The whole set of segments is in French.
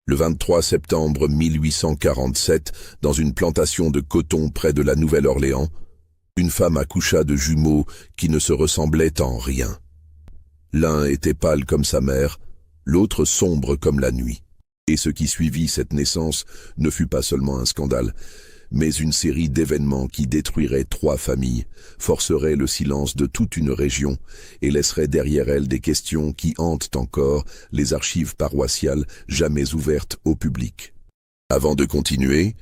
Le 23 septembre 1847, dans une plantation de coton près de la Nouvelle-Orléans, une femme accoucha de jumeaux qui ne se ressemblaient en rien. L'un était pâle comme sa mère, l'autre sombre comme la nuit. Et ce qui suivit cette naissance ne fut pas seulement un scandale, mais une série d'événements qui détruiraient 3 familles, forceraient le silence de toute une région et laisseraient derrière elles des questions qui hantent encore les archives paroissiales jamais ouvertes au public. Avant de continuer,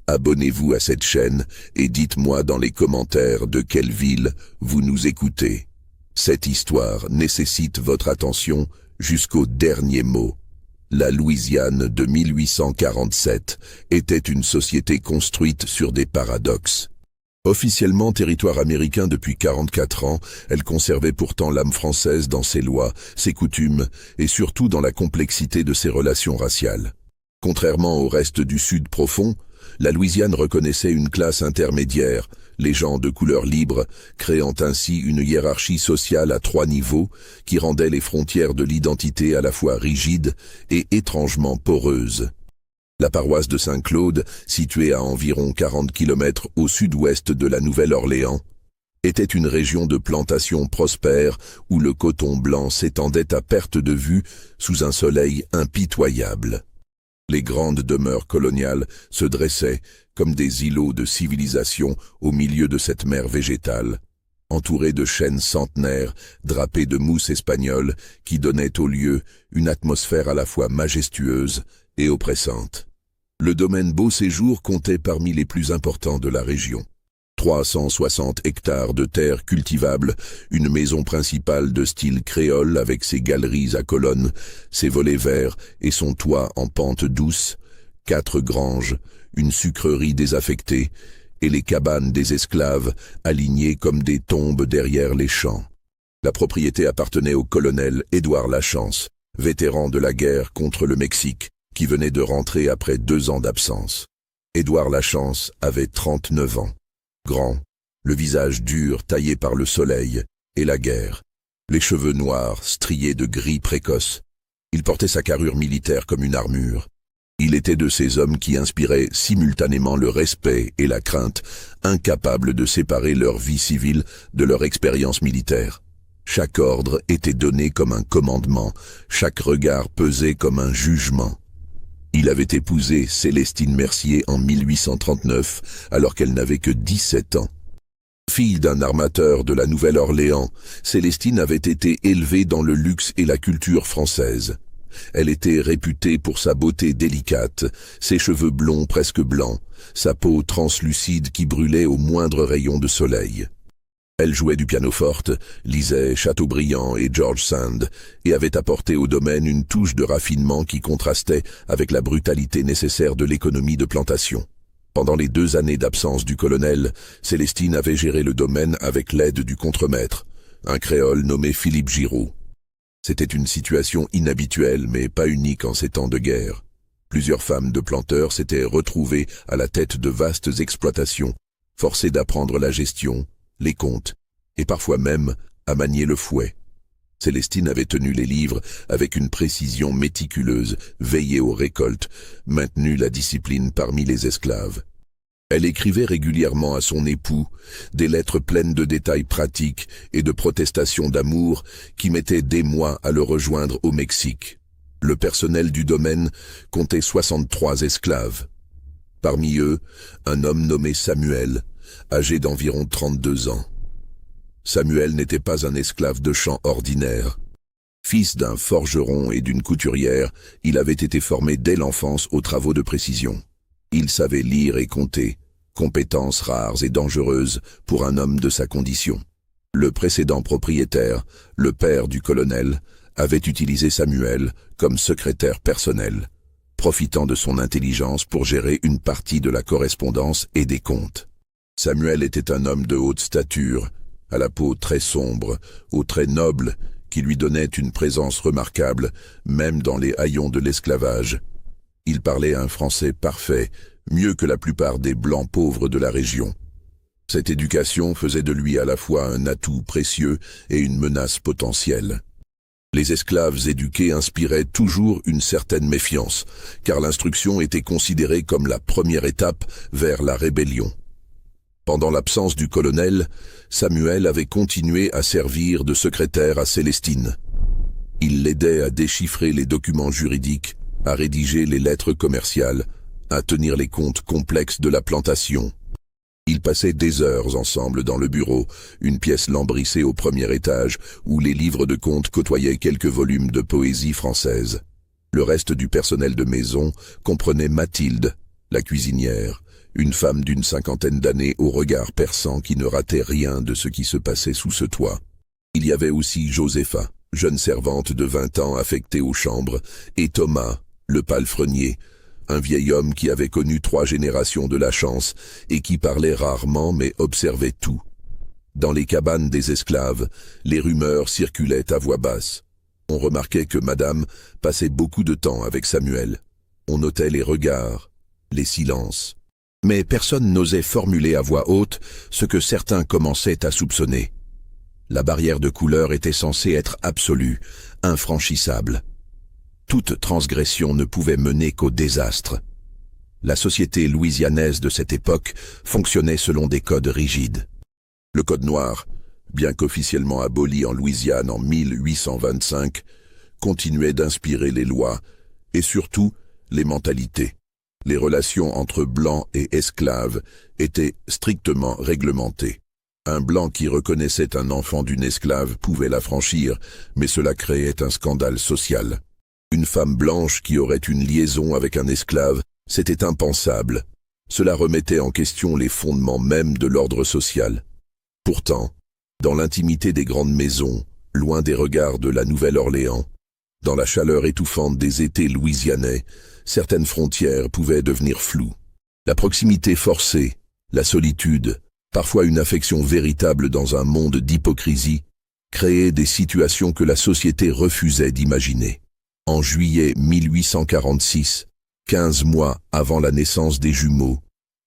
abonnez-vous à cette chaîne et dites-moi dans les commentaires de quelle ville vous nous écoutez. Cette histoire nécessite votre attention jusqu'au dernier mot. La Louisiane de 1847 était une société construite sur des paradoxes. Officiellement territoire américain depuis 44 ans, elle conservait pourtant l'âme française dans ses lois, ses coutumes et surtout dans la complexité de ses relations raciales. Contrairement au reste du Sud profond, la Louisiane reconnaissait une classe intermédiaire, les gens de couleur libre, créant ainsi une hiérarchie sociale à 3 niveaux qui rendait les frontières de l'identité à la fois rigides et étrangement poreuses. La paroisse de Saint-Claude, située à environ 40 km au sud-ouest de la Nouvelle-Orléans, était une région de plantation prospère où le coton blanc s'étendait à perte de vue sous un soleil impitoyable. Les grandes demeures coloniales se dressaient comme des îlots de civilisation au milieu de cette mer végétale, entourées de chênes centenaires drapés de mousse espagnole qui donnaient au lieu une atmosphère à la fois majestueuse et oppressante. Le domaine Beau Séjour comptait parmi les plus importants de la région. 360 hectares de terres cultivables, une maison principale de style créole avec ses galeries à colonnes, ses volets verts et son toit en pente douce, 4 granges, une sucrerie désaffectée et les cabanes des esclaves alignées comme des tombes derrière les champs. La propriété appartenait au colonel Édouard Lachance, vétéran de la guerre contre le Mexique, qui venait de rentrer après 2 ans d'absence. Édouard Lachance avait 39 ans. Grand, le visage dur taillé par le soleil et la guerre, les cheveux noirs striés de gris précoce. Il portait sa carrure militaire comme une armure. Il était de ces hommes qui inspiraient simultanément le respect et la crainte, incapables de séparer leur vie civile de leur expérience militaire. Chaque ordre était donné comme un commandement, chaque regard pesait comme un jugement. Il avait épousé Célestine Mercier en 1839, alors qu'elle n'avait que 17 ans. Fille d'un armateur de la Nouvelle-Orléans, Célestine avait été élevée dans le luxe et la culture française. Elle était réputée pour sa beauté délicate, ses cheveux blonds presque blancs, sa peau translucide qui brûlait au moindre rayon de soleil. Elle jouait du pianoforte, lisait Chateaubriand et George Sand et avait apporté au domaine une touche de raffinement qui contrastait avec la brutalité nécessaire de l'économie de plantation. Pendant les 2 années d'absence du colonel, Célestine avait géré le domaine avec l'aide du contremaître, un créole nommé Philippe Giraud. C'était une situation inhabituelle mais pas unique en ces temps de guerre. Plusieurs femmes de planteurs s'étaient retrouvées à la tête de vastes exploitations, forcées d'apprendre la gestion, les comptes, et parfois même à manier le fouet. Célestine avait tenu les livres avec une précision méticuleuse, veillé aux récoltes, maintenu la discipline parmi les esclaves. Elle écrivait régulièrement à son époux des lettres pleines de détails pratiques et de protestations d'amour qui mettaient des mois à le rejoindre au Mexique. Le personnel du domaine comptait 63 esclaves. Parmi eux, un homme nommé Samuel, âgé d'environ 32 ans. Samuel n'était pas un esclave de champ ordinaire. Fils d'un forgeron et d'une couturière, il avait été formé dès l'enfance aux travaux de précision. Il savait lire et compter, compétences rares et dangereuses pour un homme de sa condition. Le précédent propriétaire, le père du colonel, avait utilisé Samuel comme secrétaire personnel, profitant de son intelligence pour gérer une partie de la correspondance et des comptes. Samuel était un homme de haute stature, à la peau très sombre, aux traits nobles, qui lui donnaient une présence remarquable, même dans les haillons de l'esclavage. Il parlait un français parfait, mieux que la plupart des blancs pauvres de la région. Cette éducation faisait de lui à la fois un atout précieux et une menace potentielle. Les esclaves éduqués inspiraient toujours une certaine méfiance, car l'instruction était considérée comme la première étape vers la rébellion. Pendant l'absence du colonel, Samuel avait continué à servir de secrétaire à Célestine. Il l'aidait à déchiffrer les documents juridiques, à rédiger les lettres commerciales, à tenir les comptes complexes de la plantation. Ils passaient des heures ensemble dans le bureau, une pièce lambrissée au premier étage, où les livres de comptes côtoyaient quelques volumes de poésie française. Le reste du personnel de maison comprenait Mathilde, la cuisinière, une femme d'une 50aine d'années au regard perçant qui ne ratait rien de ce qui se passait sous ce toit. Il y avait aussi Josepha, jeune servante de 20 ans affectée aux chambres, et Thomas, le palefrenier, un vieil homme qui avait connu 3 générations de la chance et qui parlait rarement mais observait tout. Dans les cabanes des esclaves, les rumeurs circulaient à voix basse. On remarquait que madame passait beaucoup de temps avec Samuel. On notait les regards, les silences. Mais personne n'osait formuler à voix haute ce que certains commençaient à soupçonner. La barrière de couleur était censée être absolue, infranchissable. Toute transgression ne pouvait mener qu'au désastre. La société louisianaise de cette époque fonctionnait selon des codes rigides. Le code noir, bien qu'officiellement aboli en Louisiane en 1825, continuait d'inspirer les lois et surtout les mentalités. Les relations entre blancs et esclaves étaient strictement réglementées. Un blanc qui reconnaissait un enfant d'une esclave pouvait l'affranchir, mais cela créait un scandale social. Une femme blanche qui aurait une liaison avec un esclave, c'était impensable. Cela remettait en question les fondements mêmes de l'ordre social. Pourtant, dans l'intimité des grandes maisons, loin des regards de la Nouvelle-Orléans, dans la chaleur étouffante des étés louisianais, certaines frontières pouvaient devenir floues. La proximité forcée, la solitude, parfois une affection véritable dans un monde d'hypocrisie, créaient des situations que la société refusait d'imaginer. En juillet 1846, 15 mois avant la naissance des jumeaux,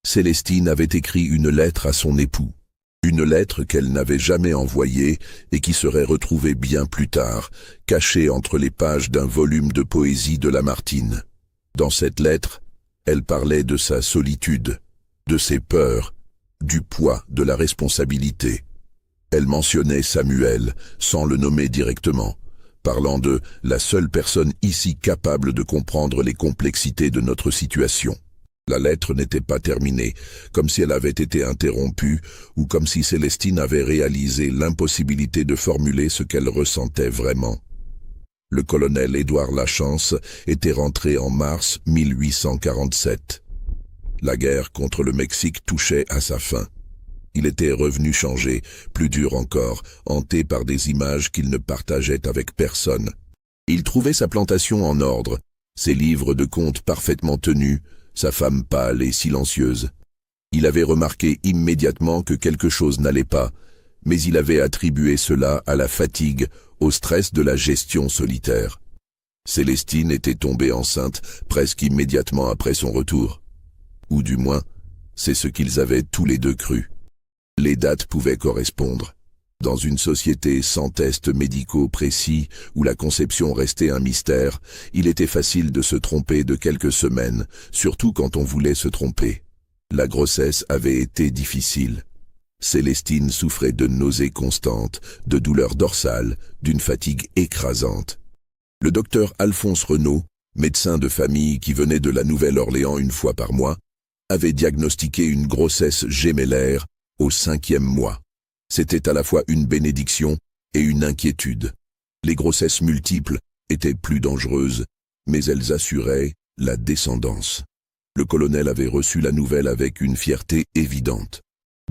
Célestine avait écrit une lettre à son époux. Une lettre qu'elle n'avait jamais envoyée et qui serait retrouvée bien plus tard, cachée entre les pages d'un volume de poésie de Lamartine. Dans cette lettre, elle parlait de sa solitude, de ses peurs, du poids de la responsabilité. Elle mentionnait Samuel, sans le nommer directement, parlant de « la seule personne ici capable de comprendre les complexités de notre situation ». La lettre n'était pas terminée, comme si elle avait été interrompue ou comme si Célestine avait réalisé l'impossibilité de formuler ce qu'elle ressentait vraiment. Le colonel Édouard Lachance était rentré en mars 1847. La guerre contre le Mexique touchait à sa fin. Il était revenu changé, plus dur encore, hanté par des images qu'il ne partageait avec personne. Il trouvait sa plantation en ordre, ses livres de comptes parfaitement tenus, sa femme pâle et silencieuse. Il avait remarqué immédiatement que quelque chose n'allait pas, mais il avait attribué cela à la fatigue, au stress de la gestion solitaire. Célestine était tombée enceinte presque immédiatement après son retour. Ou du moins, c'est ce qu'ils avaient tous les deux cru. Les dates pouvaient correspondre. Dans une société sans tests médicaux précis, où la conception restait un mystère, il était facile de se tromper de quelques semaines, surtout quand on voulait se tromper. La grossesse avait été difficile. Célestine souffrait de nausées constantes, de douleurs dorsales, d'une fatigue écrasante. Le docteur Alphonse Renaud, médecin de famille qui venait de la Nouvelle-Orléans une fois par mois, avait diagnostiqué une grossesse gémellaire au 5e mois. C'était à la fois une bénédiction et une inquiétude. Les grossesses multiples étaient plus dangereuses, mais elles assuraient la descendance. Le colonel avait reçu la nouvelle avec une fierté évidente.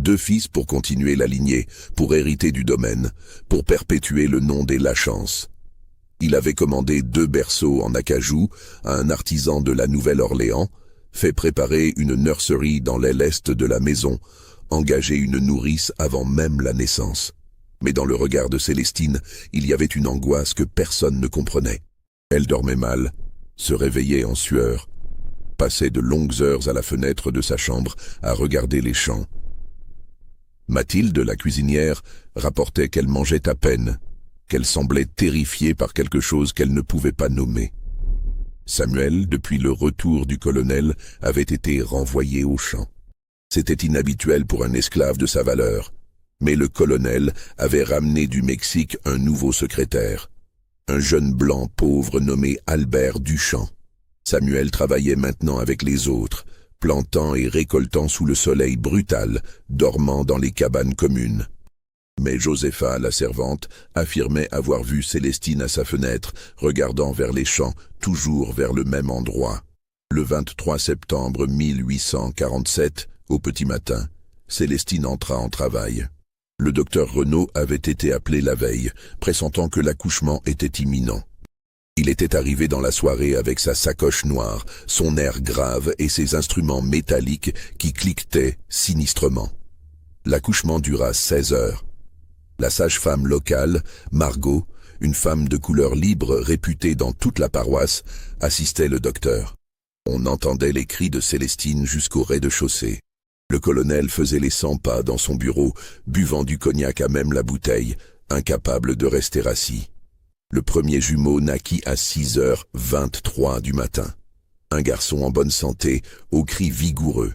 2 fils pour continuer la lignée, pour hériter du domaine, pour perpétuer le nom des Lachance. Il avait commandé 2 berceaux en acajou à un artisan de la Nouvelle-Orléans, fait préparer une nurserie dans l'aile est de la maison, engagé une nourrice avant même la naissance. Mais dans le regard de Célestine, il y avait une angoisse que personne ne comprenait. Elle dormait mal, se réveillait en sueur, passait de longues heures à la fenêtre de sa chambre à regarder les champs. Mathilde, la cuisinière, rapportait qu'elle mangeait à peine, qu'elle semblait terrifiée par quelque chose qu'elle ne pouvait pas nommer. Samuel, depuis le retour du colonel, avait été renvoyé au champ. C'était inhabituel pour un esclave de sa valeur, mais le colonel avait ramené du Mexique un nouveau secrétaire, un jeune blanc pauvre nommé Albert Duchamp. Samuel travaillait maintenant avec les autres, plantant et récoltant sous le soleil brutal, dormant dans les cabanes communes. Mais Josepha, la servante, affirmait avoir vu Célestine à sa fenêtre, regardant vers les champs, toujours vers le même endroit. Le 23 septembre 1847, au petit matin, Célestine entra en travail. Le docteur Renaud avait été appelé la veille, pressentant que l'accouchement était imminent. Il était arrivé dans la soirée avec sa sacoche noire, son air grave et ses instruments métalliques qui cliquetaient sinistrement. L'accouchement dura 16 heures. La sage-femme locale, Margot, une femme de couleur libre réputée dans toute la paroisse, assistait le docteur. On entendait les cris de Célestine jusqu'au rez-de-chaussée. Le colonel faisait les 100 pas dans son bureau, buvant du cognac à même la bouteille, incapable de rester assis. Le premier jumeau naquit à 6h23 du matin. Un garçon en bonne santé, aux cris vigoureux.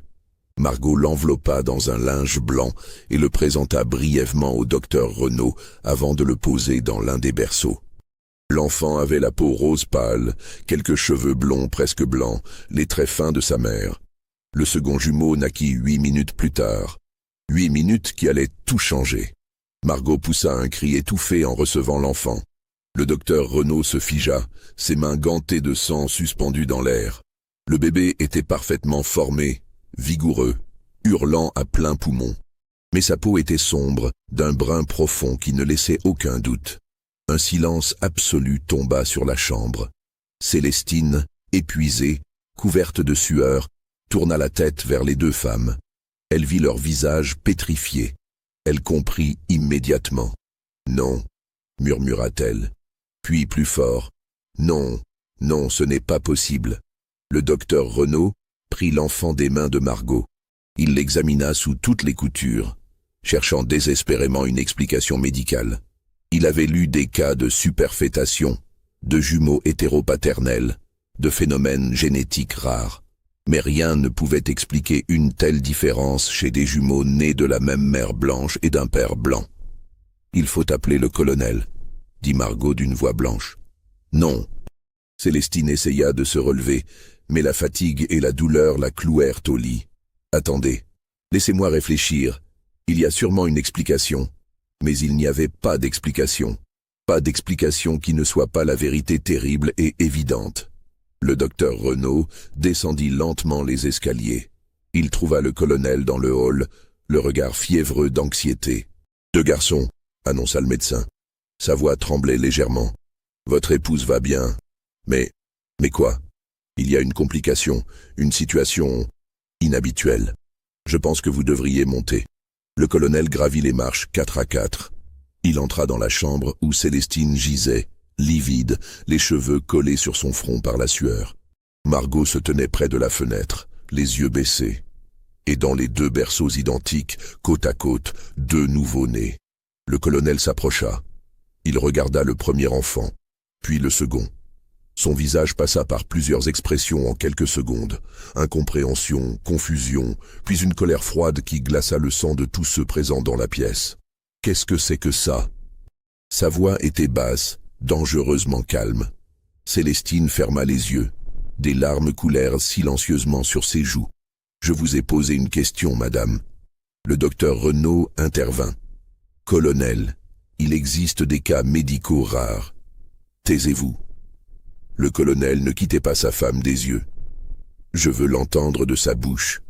Margot l'enveloppa dans un linge blanc et le présenta brièvement au docteur Renaud avant de le poser dans l'un des berceaux. L'enfant avait la peau rose pâle, quelques cheveux blonds presque blancs, les traits fins de sa mère. Le second jumeau naquit 8 minutes plus tard. 8 minutes qui allaient tout changer. Margot poussa un cri étouffé en recevant l'enfant. Le docteur Renaud se figea, ses mains gantées de sang suspendues dans l'air. Le bébé était parfaitement formé, vigoureux, hurlant à plein poumon. Mais sa peau était sombre, d'un brun profond qui ne laissait aucun doute. Un silence absolu tomba sur la chambre. Célestine, épuisée, couverte de sueur, tourna la tête vers les deux femmes. Elle vit leur visage pétrifié. Elle comprit immédiatement. « Non », murmura-t-elle. Puis plus fort. « Non, non, ce n'est pas possible. » Le docteur Renaud prit l'enfant des mains de Margot. Il l'examina sous toutes les coutures, cherchant désespérément une explication médicale. Il avait lu des cas de superfétation, de jumeaux hétéropaternels, de phénomènes génétiques rares. Mais rien ne pouvait expliquer une telle différence chez des jumeaux nés de la même mère blanche et d'un père blanc. « Il faut appeler le colonel », dit Margot d'une voix blanche. « Non ». Célestine essaya de se relever, mais la fatigue et la douleur la clouèrent au lit. « Attendez, laissez-moi réfléchir. Il y a sûrement une explication. » Mais il n'y avait pas d'explication. Pas d'explication qui ne soit pas la vérité terrible et évidente. Le docteur Renaud descendit lentement les escaliers. Il trouva le colonel dans le hall, le regard fiévreux d'anxiété. « Deux garçons », annonça le médecin. Sa voix tremblait légèrement. « Votre épouse va bien. Mais quoi? Il y a une complication, une situation inhabituelle. Je pense que vous devriez monter. » Le colonel gravit les marches 4 à 4. Il entra dans la chambre où Célestine gisait, livide, les cheveux collés sur son front par la sueur. Margot se tenait près de la fenêtre, les yeux baissés. Et dans les deux berceaux identiques, côte à côte, deux nouveau-nés. Le colonel s'approcha. Il regarda le premier enfant, puis le second. Son visage passa par plusieurs expressions en quelques secondes. Incompréhension, confusion, puis une colère froide qui glaça le sang de tous ceux présents dans la pièce. « Qu'est-ce que c'est que ça ?» Sa voix était basse, dangereusement calme. Célestine ferma les yeux. Des larmes coulèrent silencieusement sur ses joues. « Je vous ai posé une question, madame. » Le docteur Renaud intervint. « Colonel, il existe des cas médicaux rares. Taisez-vous. » Le colonel ne quittait pas sa femme des yeux. « Je veux l'entendre de sa bouche. »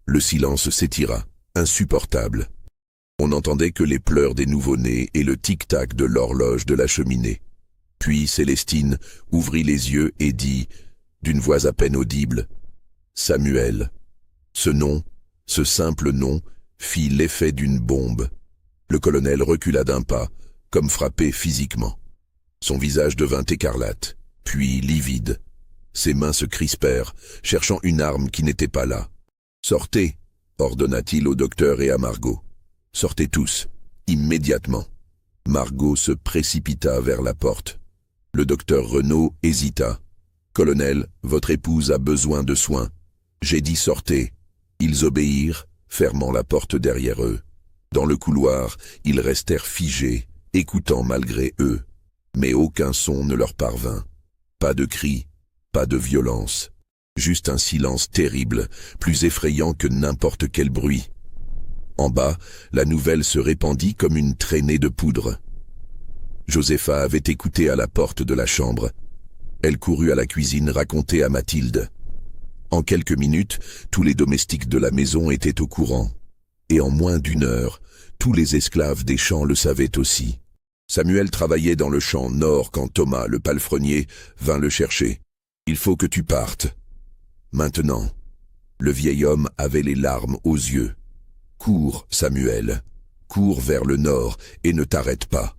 Le silence s'étira, insupportable. On n'entendait que les pleurs des nouveau-nés et le tic-tac de l'horloge de la cheminée. Puis Célestine ouvrit les yeux et dit, d'une voix à peine audible, « Samuel. » Ce nom, ce simple nom, fit l'effet d'une bombe. Le colonel recula d'un pas, comme frappé physiquement. Son visage devint écarlate, puis livide. Ses mains se crispèrent, cherchant une arme qui n'était pas là. « Sortez !» ordonna-t-il au docteur et à Margot. « Sortez tous, immédiatement. » Margot se précipita vers la porte. Le docteur Renaud hésita. « Colonel, votre épouse a besoin de soins. » J'ai dit sortez. Ils obéirent, fermant la porte derrière eux. Dans le couloir, ils restèrent figés, écoutant malgré eux. Mais aucun son ne leur parvint. Pas de cris, pas de violence. Juste un silence terrible, plus effrayant que n'importe quel bruit. En bas, la nouvelle se répandit comme une traînée de poudre. Josépha avait écouté à la porte de la chambre. Elle courut à la cuisine raconter à Mathilde. En quelques minutes, tous les domestiques de la maison étaient au courant. Et en moins d'une heure, tous les esclaves des champs le savaient aussi. Samuel travaillait dans le champ nord quand Thomas, le palefrenier, vint le chercher. « Il faut que tu partes. » Maintenant. Le vieil homme avait les larmes aux yeux. « Cours, Samuel. Cours vers le nord et ne t'arrête pas. »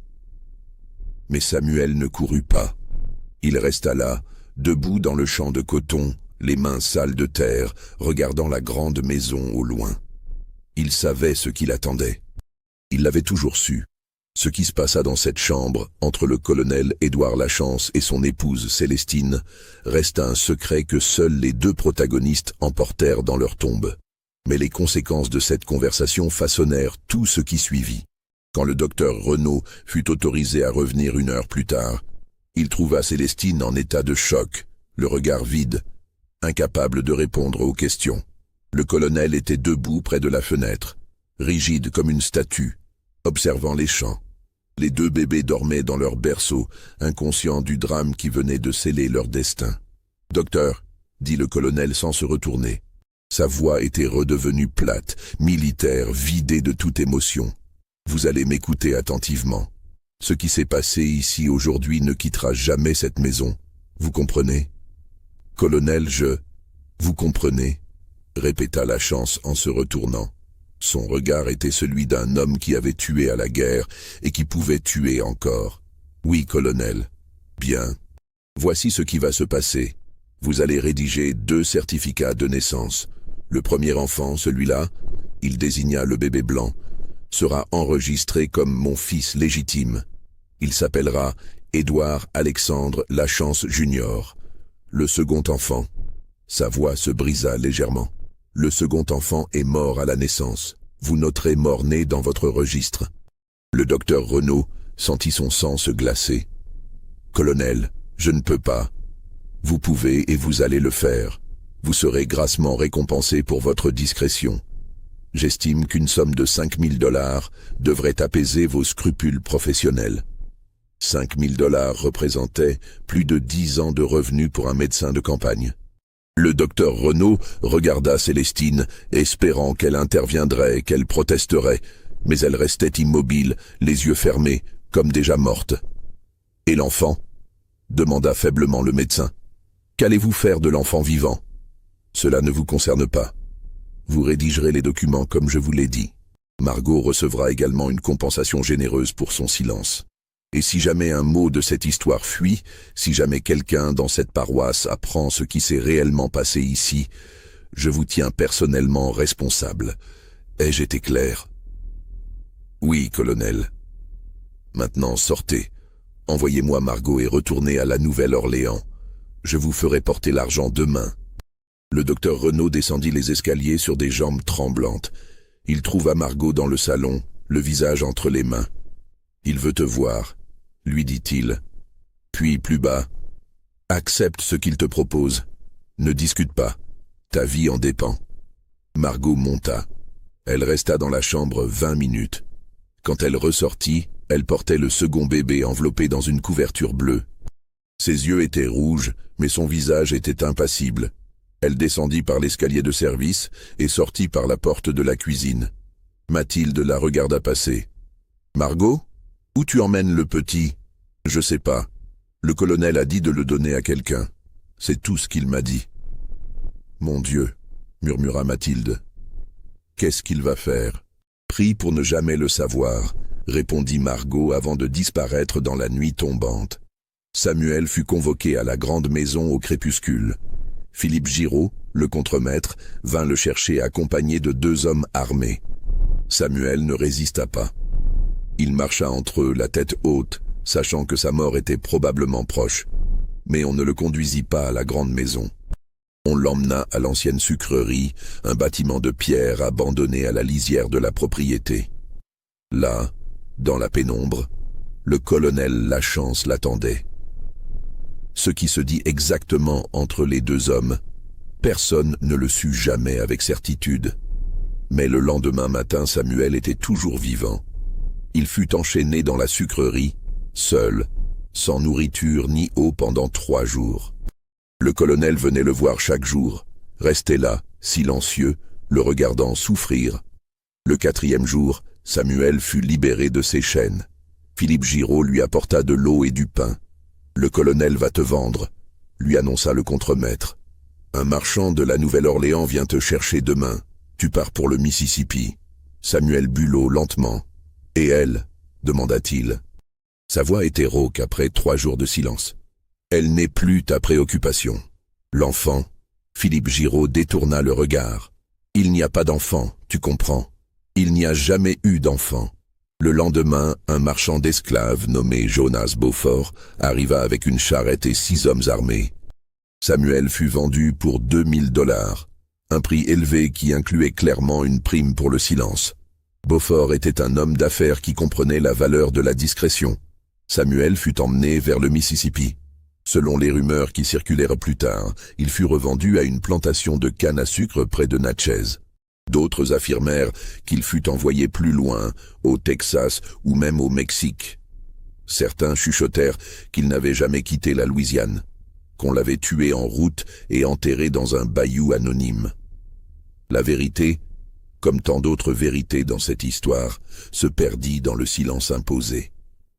Mais Samuel ne courut pas. Il resta là, debout dans le champ de coton, les mains sales de terre, regardant la grande maison au loin. Il savait ce qui l'attendait. Il l'avait toujours su. Ce qui se passa dans cette chambre, entre le colonel Édouard Lachance et son épouse Célestine, resta un secret que seuls les deux protagonistes emportèrent dans leur tombe. Mais les conséquences de cette conversation façonnèrent tout ce qui suivit. Quand le docteur Renaud fut autorisé à revenir une heure plus tard, il trouva Célestine en état de choc, le regard vide, incapable de répondre aux questions. Le colonel était debout près de la fenêtre, rigide comme une statue, observant les champs. Les deux bébés dormaient dans leur berceau, inconscients du drame qui venait de sceller leur destin. « Docteur », dit le colonel sans se retourner. Sa voix était redevenue plate, militaire, vidée de toute émotion. « Vous allez m'écouter attentivement. Ce qui s'est passé ici aujourd'hui ne quittera jamais cette maison. Vous comprenez ? » « Colonel, Vous comprenez ?» répéta Lachance en se retournant. Son regard était celui d'un homme qui avait tué à la guerre et qui pouvait tuer encore. « Oui, colonel. »« Bien. Voici ce qui va se passer. Vous allez rédiger 2 certificats de naissance. Le premier enfant, celui-là, il désigna le bébé blanc, sera enregistré comme mon fils légitime. Il s'appellera Édouard Alexandre Lachance Junior. Le second enfant. » Sa voix se brisa légèrement. « Le second enfant est mort à la naissance. Vous noterez mort-né dans votre registre. » Le docteur Renaud sentit son sang se glacer. « Colonel, je ne peux pas. Vous pouvez et vous allez le faire. Vous serez grassement récompensé pour votre discrétion. J'estime qu'une somme de 5 000 $ devrait apaiser vos scrupules professionnels. » 5 000 $ représentaient plus de 10 ans de revenus pour un médecin de campagne. Le docteur Renaud regarda Célestine, espérant qu'elle interviendrait, qu'elle protesterait, mais elle restait immobile, les yeux fermés, comme déjà morte. « Et l'enfant ?» demanda faiblement le médecin. « Qu'allez-vous faire de l'enfant vivant ? Cela ne vous concerne pas. Vous rédigerez les documents comme je vous l'ai dit. Margot recevra également une compensation généreuse pour son silence. Et si jamais un mot de cette histoire fuit, si jamais quelqu'un dans cette paroisse apprend ce qui s'est réellement passé ici, je vous tiens personnellement responsable. Ai-je été clair ? » ?»« Oui, colonel. »« Maintenant, sortez. Envoyez-moi Margot et retournez à la Nouvelle-Orléans. Je vous ferai porter l'argent demain. » Le docteur Renaud descendit les escaliers sur des jambes tremblantes. Il trouva Margot dans le salon, le visage entre les mains. « Il veut te voir, » lui dit-il. Puis plus bas, « Accepte ce qu'il te propose. Ne discute pas. Ta vie en dépend. » Margot monta. Elle resta dans la chambre 20 minutes. Quand elle ressortit, elle portait le second bébé enveloppé dans une couverture bleue. Ses yeux étaient rouges, mais son visage était impassible. Elle descendit par l'escalier de service et sortit par la porte de la cuisine. Mathilde la regarda passer. « Margot, où tu emmènes le petit ? » ?»« Je sais pas. Le colonel a dit de le donner à quelqu'un. C'est tout ce qu'il m'a dit. »« Mon Dieu, » murmura Mathilde. « Qu'est-ce qu'il va faire ? » ?»« Prie pour ne jamais le savoir, » répondit Margot avant de disparaître dans la nuit tombante. Samuel fut convoqué à la grande maison au crépuscule. Philippe Giraud, le contremaître, vint le chercher accompagné de 2 hommes armés. Samuel ne résista pas. Il marcha entre eux, la tête haute, sachant que sa mort était probablement proche. Mais on ne le conduisit pas à la grande maison. On l'emmena à l'ancienne sucrerie, un bâtiment de pierre abandonné à la lisière de la propriété. Là, dans la pénombre, le colonel Lachance l'attendait. Ce qui se dit exactement entre les deux hommes, personne ne le sut jamais avec certitude. Mais le lendemain matin, Samuel était toujours vivant. Il fut enchaîné dans la sucrerie, seul, sans nourriture ni eau pendant 3 jours. Le colonel venait le voir chaque jour, restait là, silencieux, le regardant souffrir. Le 4e jour, Samuel fut libéré de ses chaînes. Philippe Giraud lui apporta de l'eau et du pain. Le colonel va te vendre, lui annonça le contremaître. Un marchand de la Nouvelle-Orléans vient te chercher demain. Tu pars pour le Mississippi. Samuel but l'eau lentement. Et elle, demanda-t-il. Sa voix était rauque après 3 jours de silence. Elle n'est plus ta préoccupation. L'enfant, Philippe Giraud détourna le regard. Il n'y a pas d'enfant, tu comprends. Il n'y a jamais eu d'enfant. Le lendemain, un marchand d'esclaves nommé Jonas Beaufort arriva avec une charrette et 6 hommes armés. Samuel fut vendu pour $2000, un prix élevé qui incluait clairement une prime pour le silence. Beaufort était un homme d'affaires qui comprenait la valeur de la discrétion. Samuel fut emmené vers le Mississippi. Selon les rumeurs qui circulèrent plus tard, il fut revendu à une plantation de canne à sucre près de Natchez. D'autres affirmèrent qu'il fut envoyé plus loin, au Texas ou même au Mexique. Certains chuchotèrent qu'il n'avait jamais quitté la Louisiane, qu'on l'avait tué en route et enterré dans un bayou anonyme. La vérité, comme tant d'autres vérités dans cette histoire, se perdit dans le silence imposé.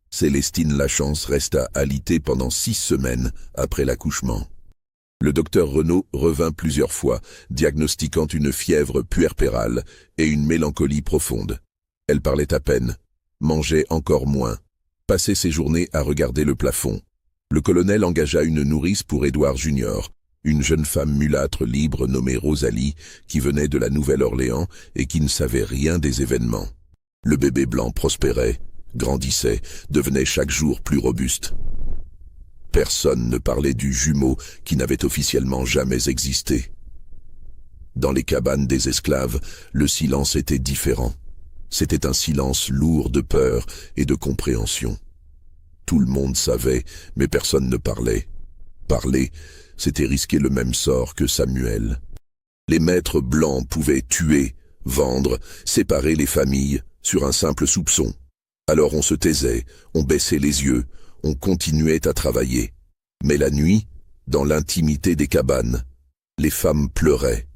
Célestine Lachance resta alitée pendant 6 semaines après l'accouchement. Le docteur Renaud revint plusieurs fois, diagnostiquant une fièvre puerpérale et une mélancolie profonde. Elle parlait à peine, mangeait encore moins, passait ses journées à regarder le plafond. Le colonel engagea une nourrice pour Édouard Junior, une jeune femme mulâtre libre nommée Rosalie, qui venait de la Nouvelle-Orléans et qui ne savait rien des événements. Le bébé blanc prospérait, grandissait, devenait chaque jour plus robuste. Personne ne parlait du jumeau qui n'avait officiellement jamais existé. Dans les cabanes des esclaves, le silence était différent. C'était un silence lourd de peur et de compréhension. Tout le monde savait, mais personne ne parlait. Parler, c'était risquer le même sort que Samuel. Les maîtres blancs pouvaient tuer, vendre, séparer les familles sur un simple soupçon. Alors on se taisait, on baissait les yeux, on continuait à travailler. Mais la nuit, dans l'intimité des cabanes, les femmes pleuraient.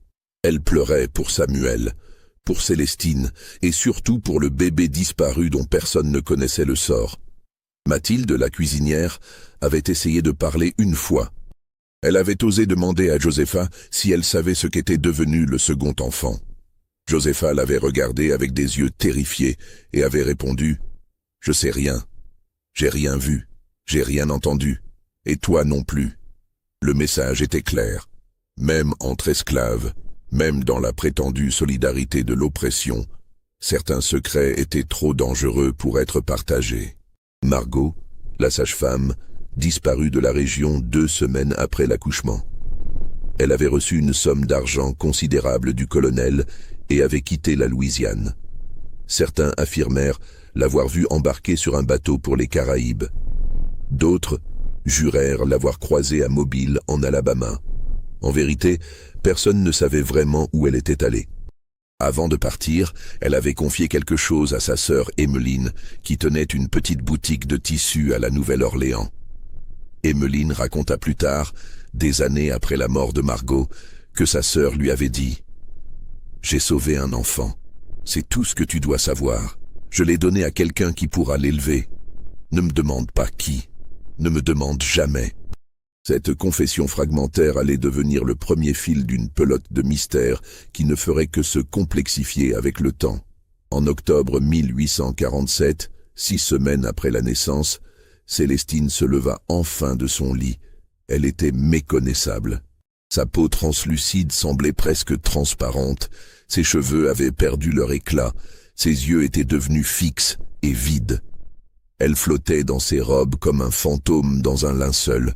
Elles pleuraient pour Samuel, pour Célestine et surtout pour le bébé disparu dont personne ne connaissait le sort. Mathilde, la cuisinière, avait essayé de parler une fois. Elle avait osé demander à Josepha si elle savait ce qu'était devenu le second enfant. Josepha l'avait regardée avec des yeux terrifiés et avait répondu « Je sais rien, j'ai rien vu, j'ai rien entendu, et toi non plus. » Le message était clair, même entre esclaves, même dans la prétendue solidarité de l'oppression, certains secrets étaient trop dangereux pour être partagés. Margot, la sage-femme, disparut de la région 2 semaines après l'accouchement. Elle avait reçu une somme d'argent considérable du colonel et avait quitté la Louisiane. Certains affirmèrent l'avoir vue embarquer sur un bateau pour les Caraïbes. D'autres jurèrent l'avoir croisée à Mobile, en Alabama. En vérité, personne ne savait vraiment où elle était allée. Avant de partir, elle avait confié quelque chose à sa sœur Emmeline, qui tenait une petite boutique de tissus à la Nouvelle-Orléans. Emmeline raconta plus tard, des années après la mort de Margot, que sa sœur lui avait dit « J'ai sauvé un enfant. C'est tout ce que tu dois savoir. Je l'ai donné à quelqu'un qui pourra l'élever. Ne me demande pas qui. Ne me demande jamais. » Cette confession fragmentaire allait devenir le premier fil d'une pelote de mystère qui ne ferait que se complexifier avec le temps. En octobre 1847, 6 semaines après la naissance, Célestine se leva enfin de son lit. Elle était méconnaissable. Sa peau translucide semblait presque transparente, ses cheveux avaient perdu leur éclat, ses yeux étaient devenus fixes, et vide. Elle flottait dans ses robes comme un fantôme dans un linceul.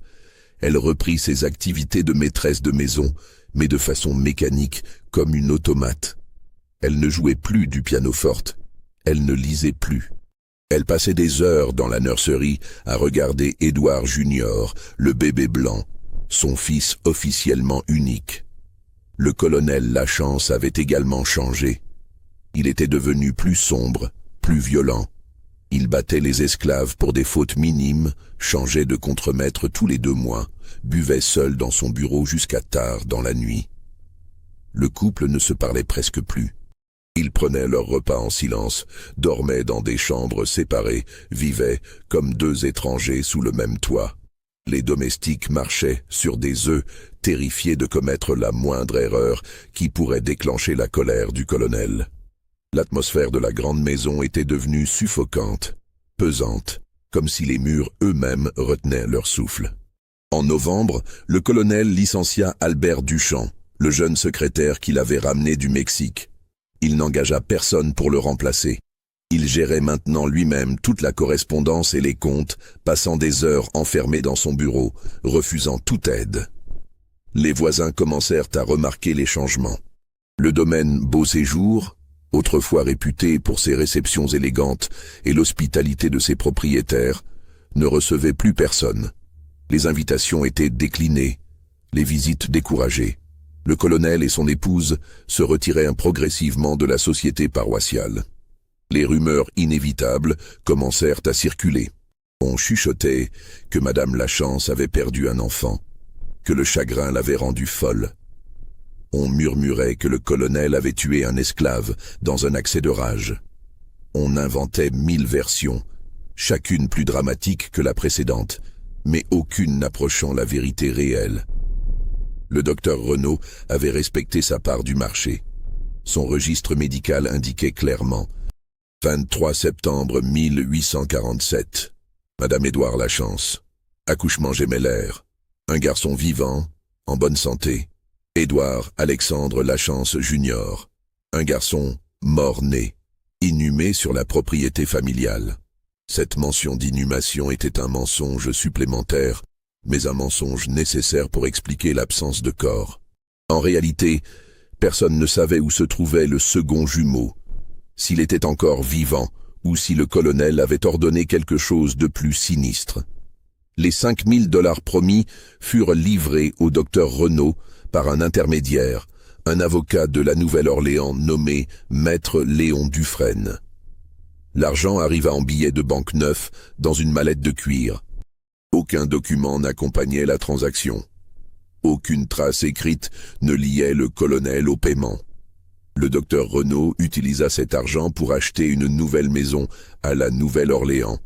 Elle reprit ses activités de maîtresse de maison, mais de façon mécanique, comme une automate. Elle ne jouait plus du pianoforte. Elle ne lisait plus. Elle passait des heures dans la nurserie à regarder Édouard Junior, le bébé blanc, son fils officiellement unique. Le colonel Lachance avait également changé. Il était devenu plus sombre, plus violent. Il battait les esclaves pour des fautes minimes, changeait de contremaître tous les 2 mois, buvait seul dans son bureau jusqu'à tard dans la nuit. Le couple ne se parlait presque plus. Ils prenaient leur repas en silence, dormaient dans des chambres séparées, vivaient comme 2 étrangers sous le même toit. Les domestiques marchaient sur des œufs, terrifiés de commettre la moindre erreur qui pourrait déclencher la colère du colonel. L'atmosphère de la grande maison était devenue suffocante, pesante, comme si les murs eux-mêmes retenaient leur souffle. En novembre, le colonel licencia Albert Duchamp, le jeune secrétaire qu'il avait ramené du Mexique. Il n'engagea personne pour le remplacer. Il gérait maintenant lui-même toute la correspondance et les comptes, passant des heures enfermé dans son bureau, refusant toute aide. Les voisins commencèrent à remarquer les changements. Le domaine Beau Séjour, autrefois réputé pour ses réceptions élégantes et l'hospitalité de ses propriétaires, ne recevait plus personne. Les invitations étaient déclinées, les visites découragées. Le colonel et son épouse se retiraient progressivement de la société paroissiale. Les rumeurs inévitables commencèrent à circuler. On chuchotait que Madame Lachance avait perdu un enfant, que le chagrin l'avait rendue folle. On murmurait que le colonel avait tué un esclave dans un accès de rage. On inventait 1000 versions, chacune plus dramatique que la précédente, mais aucune n'approchant la vérité réelle. Le docteur Renaud avait respecté sa part du marché. Son registre médical indiquait clairement 23 septembre 1847. Madame Édouard Lachance. Accouchement gémellaire. Un garçon vivant, en bonne santé. Édouard Alexandre Lachance Junior. Un garçon mort-né, inhumé sur la propriété familiale. Cette mention d'inhumation était un mensonge supplémentaire, mais un mensonge nécessaire pour expliquer l'absence de corps. En réalité, personne ne savait où se trouvait le second jumeau, s'il était encore vivant ou si le colonel avait ordonné quelque chose de plus sinistre. Les 5000 $ promis furent livrés au docteur Renaud par un intermédiaire, un avocat de la Nouvelle-Orléans nommé Maître Léon Dufresne. L'argent arriva en billets de banque neufs dans une mallette de cuir. Aucun document n'accompagnait la transaction. Aucune trace écrite ne liait le colonel au paiement. Le docteur Renaud utilisa cet argent pour acheter une nouvelle maison à la Nouvelle-Orléans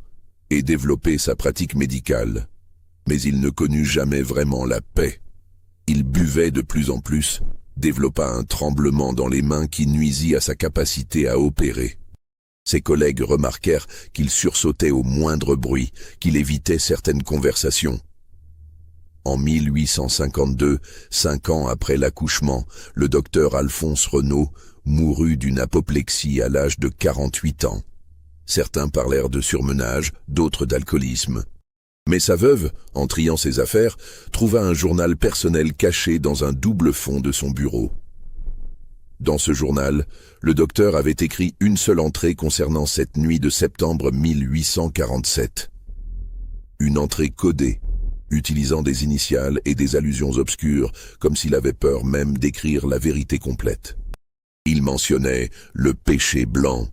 et développer sa pratique médicale. Mais il ne connut jamais vraiment la paix. Il buvait de plus en plus, développa un tremblement dans les mains qui nuisit à sa capacité à opérer. Ses collègues remarquèrent qu'il sursautait au moindre bruit, qu'il évitait certaines conversations. En 1852, 5 ans après l'accouchement, le docteur Alphonse Renaud mourut d'une apoplexie à l'âge de 48 ans. Certains parlèrent de surmenage, d'autres d'alcoolisme. Mais sa veuve, en triant ses affaires, trouva un journal personnel caché dans un double fond de son bureau. Dans ce journal, le docteur avait écrit une seule entrée concernant cette nuit de septembre 1847. Une entrée codée, utilisant des initiales et des allusions obscures, comme s'il avait peur même d'écrire la vérité complète. Il mentionnait le péché blanc,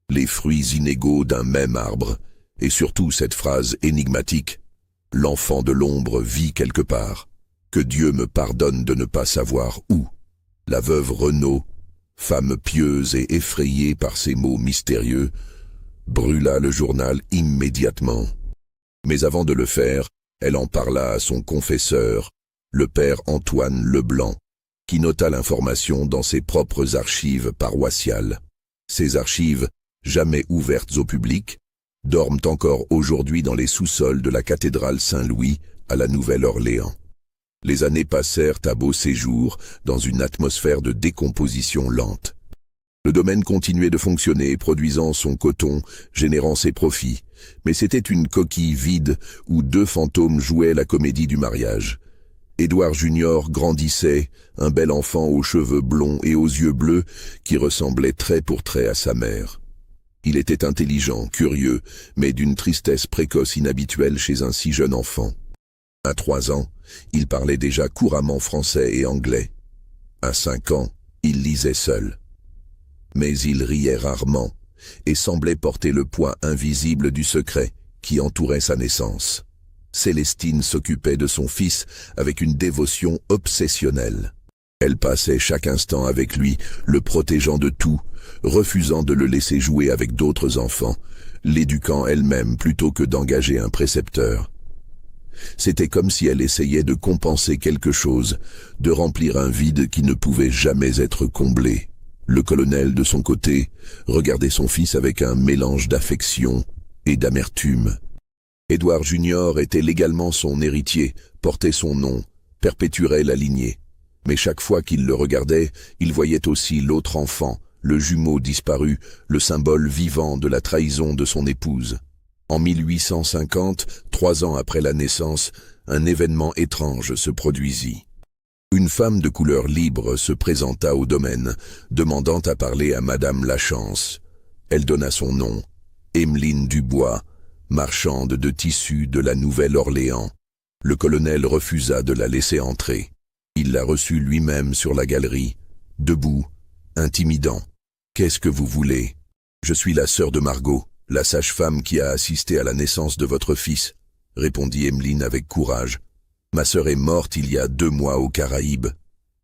les fruits inégaux d'un même arbre, et surtout cette phrase énigmatique « L'enfant de l'ombre vit quelque part, que Dieu me pardonne de ne pas savoir où ». La veuve Renaud, femme pieuse et effrayée par ces mots mystérieux, brûla le journal immédiatement. Mais avant de le faire, elle en parla à son confesseur, le père Antoine Leblanc, qui nota l'information dans ses propres archives paroissiales. Ces archives, jamais ouvertes au public, dorment encore aujourd'hui dans les sous-sols de la cathédrale Saint-Louis à la Nouvelle-Orléans. Les années passèrent à Beau Séjour dans une atmosphère de décomposition lente. Le domaine continuait de fonctionner, produisant son coton, générant ses profits. Mais c'était une coquille vide où deux fantômes jouaient la comédie du mariage. Édouard Junior grandissait, un bel enfant aux cheveux blonds et aux yeux bleus qui ressemblait trait pour trait à sa mère. Il était intelligent, curieux, mais d'une tristesse précoce inhabituelle chez un si jeune enfant. À 3 ans, il parlait déjà couramment français et anglais. À 5 ans, il lisait seul. Mais il riait rarement et semblait porter le poids invisible du secret qui entourait sa naissance. Célestine s'occupait de son fils avec une dévotion obsessionnelle. Elle passait chaque instant avec lui, le protégeant de tout, refusant de le laisser jouer avec d'autres enfants, l'éduquant elle-même plutôt que d'engager un précepteur. C'était comme si elle essayait de compenser quelque chose, de remplir un vide qui ne pouvait jamais être comblé. Le colonel, de son côté, regardait son fils avec un mélange d'affection et d'amertume. Édouard Junior était légalement son héritier, portait son nom, perpétuerait la lignée. Mais chaque fois qu'il le regardait, il voyait aussi l'autre enfant, le jumeau disparu, le symbole vivant de la trahison de son épouse. En 1850, 3 ans après la naissance, un événement étrange se produisit. Une femme de couleur libre se présenta au domaine, demandant à parler à Madame Lachance. Elle donna son nom, Emmeline Dubois, marchande de tissus de la Nouvelle-Orléans. Le colonel refusa de la laisser entrer. Il la reçut lui-même sur la galerie, debout, intimidant. « Qu'est-ce que vous voulez ? Je suis la sœur de Margot, la sage-femme qui a assisté à la naissance de votre fils, » répondit Emmeline avec courage. « Ma sœur est morte il y a 2 mois aux Caraïbes.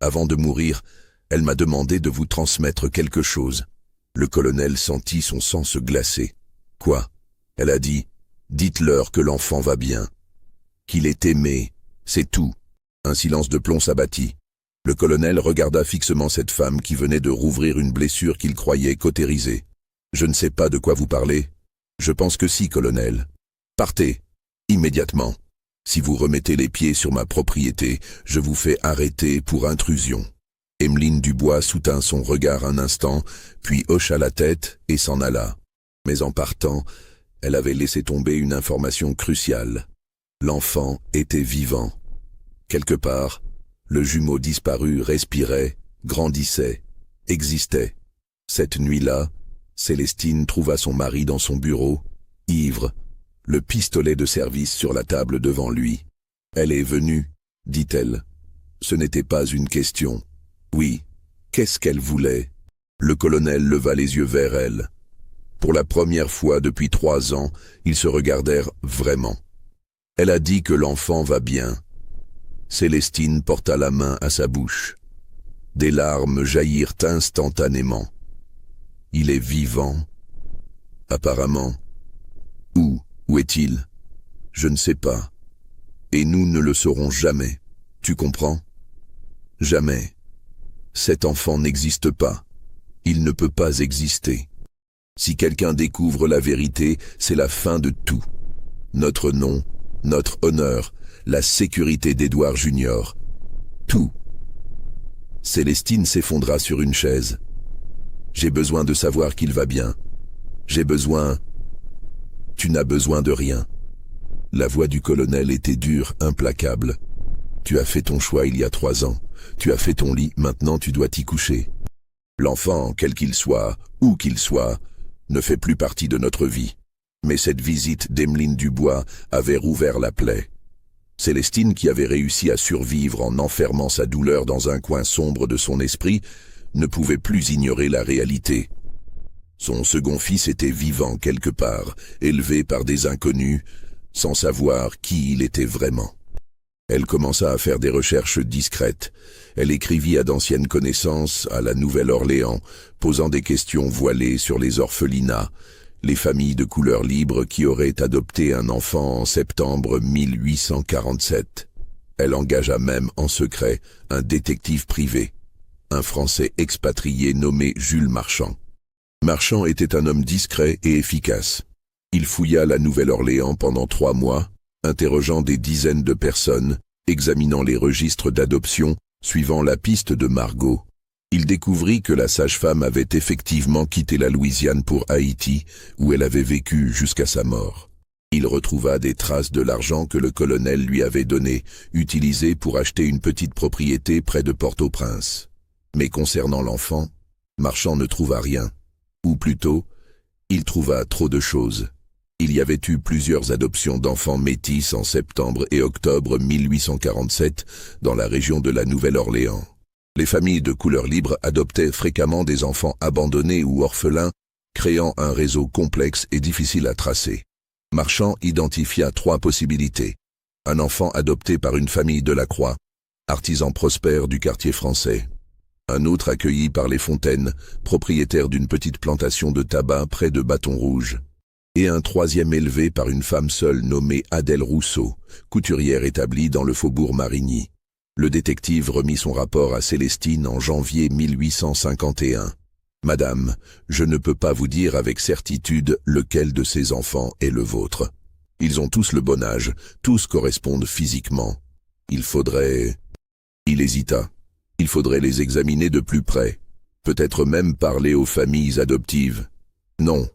Avant de mourir, elle m'a demandé de vous transmettre quelque chose. » Le colonel sentit son sang se glacer. « Quoi ?» Elle a dit. « Dites-leur que l'enfant va bien. Qu'il est aimé, c'est tout. » Un silence de plomb s'abattit. Le colonel regarda fixement cette femme qui venait de rouvrir une blessure qu'il croyait cautérisée. « Je ne sais pas de quoi vous parlez. »« Je pense que si, colonel. »« Partez, immédiatement. Si vous remettez les pieds sur ma propriété, je vous fais arrêter pour intrusion. » Emmeline Dubois soutint son regard un instant, puis hocha la tête et s'en alla. Mais en partant, elle avait laissé tomber une information cruciale. L'enfant était vivant. Quelque part, le jumeau disparu respirait, grandissait, existait. Cette nuit-là, Célestine trouva son mari dans son bureau, ivre, le pistolet de service sur la table devant lui. « Elle est venue, » dit-elle. Ce n'était pas une question. Oui, qu'est-ce qu'elle voulait? Le colonel leva les yeux vers elle. Pour la première fois depuis 3 ans, ils se regardèrent vraiment. Elle a dit que l'enfant va bien. Célestine porta la main à sa bouche. Des larmes jaillirent instantanément. Il est vivant. Apparemment. Où est-il? Je ne sais pas. Et nous ne le saurons jamais. Tu comprends? Jamais. Cet enfant n'existe pas. Il ne peut pas exister. Si quelqu'un découvre la vérité, c'est la fin de tout. Notre nom, notre honneur, la sécurité d'Édouard Junior. Tout. Célestine s'effondra sur une chaise. J'ai besoin de savoir qu'il va bien. J'ai besoin... Tu n'as besoin de rien. La voix du colonel était dure, implacable. Tu as fait ton choix il y a 3 ans. Tu as fait ton lit, maintenant tu dois t'y coucher. L'enfant, quel qu'il soit, où qu'il soit, ne fait plus partie de notre vie. Mais cette visite d'Emmeline Dubois avait rouvert la plaie. Célestine, qui avait réussi à survivre en enfermant sa douleur dans un coin sombre de son esprit, ne pouvait plus ignorer la réalité. Son second fils était vivant quelque part, élevé par des inconnus, sans savoir qui il était vraiment. Elle commença à faire des recherches discrètes. Elle écrivit à d'anciennes connaissances à la Nouvelle-Orléans, posant des questions voilées sur les orphelinats, les familles de couleur libre qui auraient adopté un enfant en septembre 1847. Elle engagea même en secret un détective privé, un Français expatrié nommé Jules Marchand. Marchand était un homme discret et efficace. Il fouilla la Nouvelle-Orléans pendant 3 mois, interrogeant des dizaines de personnes, examinant les registres d'adoption, suivant la piste de Margot. Il découvrit que la sage-femme avait effectivement quitté la Louisiane pour Haïti, où elle avait vécu jusqu'à sa mort. Il retrouva des traces de l'argent que le colonel lui avait donné, utilisé pour acheter une petite propriété près de Port-au-Prince. Mais concernant l'enfant, Marchand ne trouva rien. Ou plutôt, il trouva trop de choses. Il y avait eu plusieurs adoptions d'enfants métis en septembre et octobre 1847 dans la région de la Nouvelle-Orléans. Les familles de couleur libre adoptaient fréquemment des enfants abandonnés ou orphelins, créant un réseau complexe et difficile à tracer. Marchand identifia 3 possibilités. Un enfant adopté par une famille de la Croix, artisan prospère du quartier français. Un autre accueilli par les Fontaines, propriétaire d'une petite plantation de tabac près de Bâton Rouge. Et un 3e élevé par une femme seule nommée Adèle Rousseau, couturière établie dans le faubourg Marigny. Le détective remit son rapport à Célestine en janvier 1851. « Madame, je ne peux pas vous dire avec certitude lequel de ces enfants est le vôtre. Ils ont tous le bon âge, tous correspondent physiquement. Il faudrait... » Il hésita. Il faudrait les examiner de plus près. Peut-être même parler aux familles adoptives. « Non, »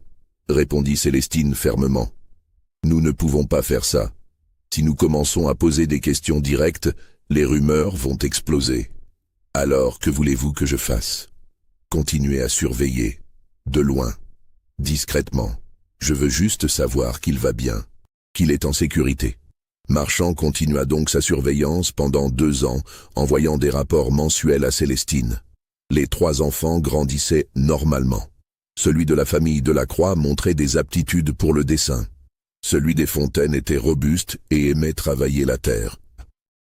répondit Célestine fermement. « Nous ne pouvons pas faire ça. Si nous commençons à poser des questions directes, les rumeurs vont exploser. Alors, que voulez-vous que je fasse ? Continuez à surveiller, de loin, discrètement. Je veux juste savoir qu'il va bien, qu'il est en sécurité. » Marchand continua donc sa surveillance pendant 2 ans, envoyant des rapports mensuels à Célestine. Les 3 enfants grandissaient normalement. Celui de la famille Delacroix montrait des aptitudes pour le dessin. Celui des Fontaines était robuste et aimait travailler la terre.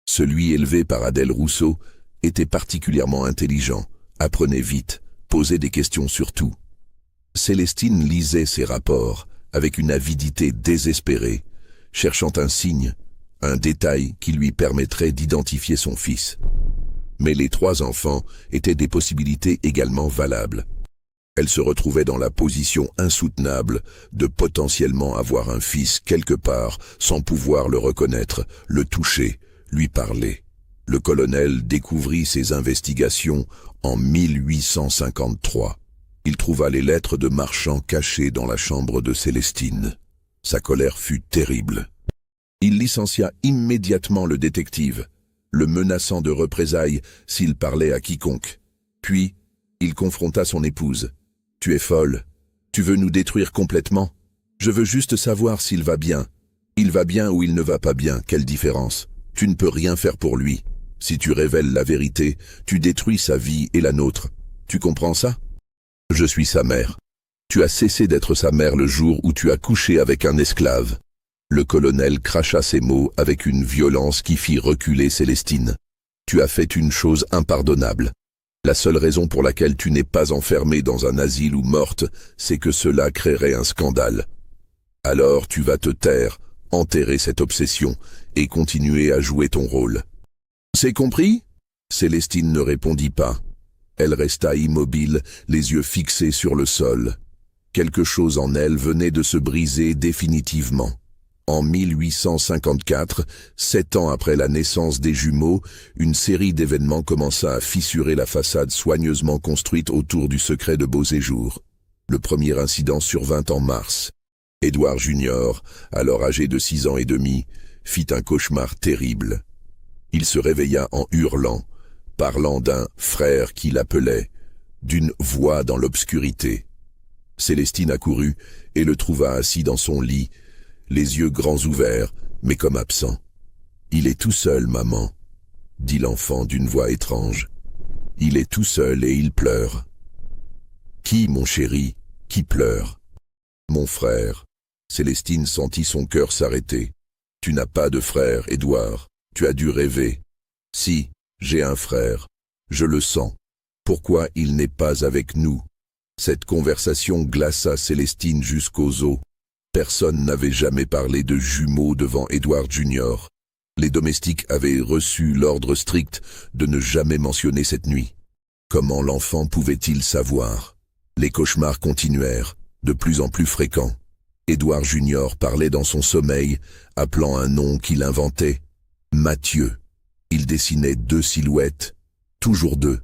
Celui élevé par Adèle Rousseau était particulièrement intelligent, apprenait vite, posait des questions sur tout. Célestine lisait ces rapports avec une avidité désespérée, cherchant un signe, un détail qui lui permettrait d'identifier son fils. Mais les 3 enfants étaient des possibilités également valables. Elle se retrouvait dans la position insoutenable de potentiellement avoir un fils quelque part sans pouvoir le reconnaître, le toucher, lui parler. Le colonel découvrit ses investigations en 1853. Il trouva les lettres de Marchand cachées dans la chambre de Célestine. Sa colère fut terrible. Il licencia immédiatement le détective, le menaçant de représailles s'il parlait à quiconque. Puis, il confronta son épouse. « Tu es folle. Tu veux nous détruire complètement? Je veux juste savoir s'il va bien. Il va bien ou il ne va pas bien, quelle différence? Tu ne peux rien faire pour lui. Si tu révèles la vérité, tu détruis sa vie et la nôtre. Tu comprends ça? Je suis sa mère. Tu as cessé d'être sa mère le jour où tu as couché avec un esclave. » Le colonel cracha ces mots avec une violence qui fit reculer Célestine. « Tu as fait une chose impardonnable. La seule raison pour laquelle tu n'es pas enfermée dans un asile ou morte, c'est que cela créerait un scandale. Alors tu vas te taire, enterrer cette obsession et continuer à jouer ton rôle. » « C'est compris ?» Célestine ne répondit pas. Elle resta immobile, les yeux fixés sur le sol. Quelque chose en elle venait de se briser définitivement. En 1854, 7 ans après la naissance des jumeaux, une série d'événements commença à fissurer la façade soigneusement construite autour du secret de Beauséjour. Le premier incident survint en mars. Édouard Junior, alors âgé de 6 ans et demi, fit un cauchemar terrible. Il se réveilla en hurlant, parlant d'un frère qui l'appelait, d'une voix dans l'obscurité. Célestine accourut et le trouva assis dans son lit, les yeux grands ouverts, mais comme absent. « Il est tout seul, maman, » dit l'enfant d'une voix étrange. « Il est tout seul et il pleure. »« Qui, mon chéri, qui pleure ?»« Mon frère. » Célestine sentit son cœur s'arrêter. « Tu n'as pas de frère, Édouard. Tu as dû rêver. »« Si, j'ai un frère. Je le sens. Pourquoi il n'est pas avec nous ?» Cette conversation glaça Célestine jusqu'aux os. Personne n'avait jamais parlé de jumeaux devant Édouard Junior. Les domestiques avaient reçu l'ordre strict de ne jamais mentionner cette nuit. Comment l'enfant pouvait-il savoir? Les cauchemars continuèrent, de plus en plus fréquents. Édouard Junior parlait dans son sommeil, appelant un nom qu'il inventait. Mathieu. Il dessinait 2 silhouettes, toujours 2.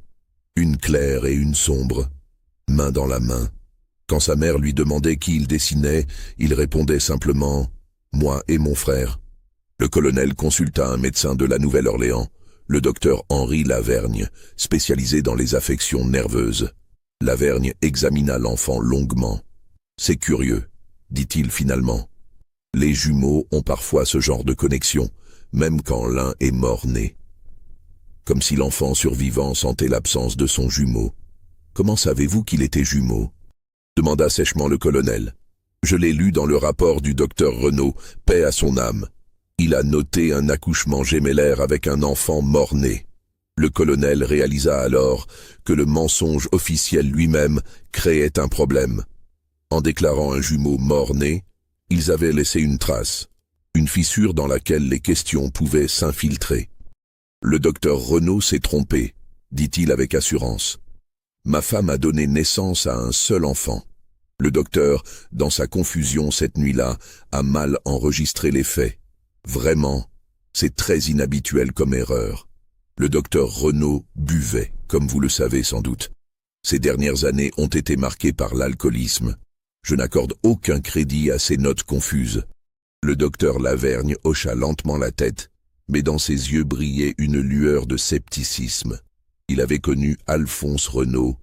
Une claire et une sombre, main dans la main. Quand sa mère lui demandait qui il dessinait, il répondait simplement « Moi et mon frère ». Le colonel consulta un médecin de la Nouvelle-Orléans, le docteur Henri Lavergne, spécialisé dans les affections nerveuses. Lavergne examina l'enfant longuement. « C'est curieux », dit-il finalement. « Les jumeaux ont parfois ce genre de connexion, même quand l'un est mort-né. » Comme si l'enfant survivant sentait l'absence de son jumeau. « Comment savez-vous qu'il était jumeau ?» demanda sèchement le colonel. « Je l'ai lu dans le rapport du docteur Renaud, paix à son âme. Il a noté un accouchement gémellaire avec un enfant mort-né. » Le colonel réalisa alors que le mensonge officiel lui-même créait un problème. En déclarant un jumeau mort-né, ils avaient laissé une trace, une fissure dans laquelle les questions pouvaient s'infiltrer. « Le docteur Renaud s'est trompé, dit-il avec assurance. Ma femme a donné naissance à un seul enfant. Le docteur, dans sa confusion cette nuit-là, a mal enregistré les faits. Vraiment, c'est très inhabituel comme erreur. Le docteur Renaud buvait, comme vous le savez sans doute. Ces dernières années ont été marquées par l'alcoolisme. Je n'accorde aucun crédit à ces notes confuses. » Le docteur Lavergne hocha lentement la tête, mais dans ses yeux brillait une lueur de scepticisme. Il avait connu Alphonse Renaud,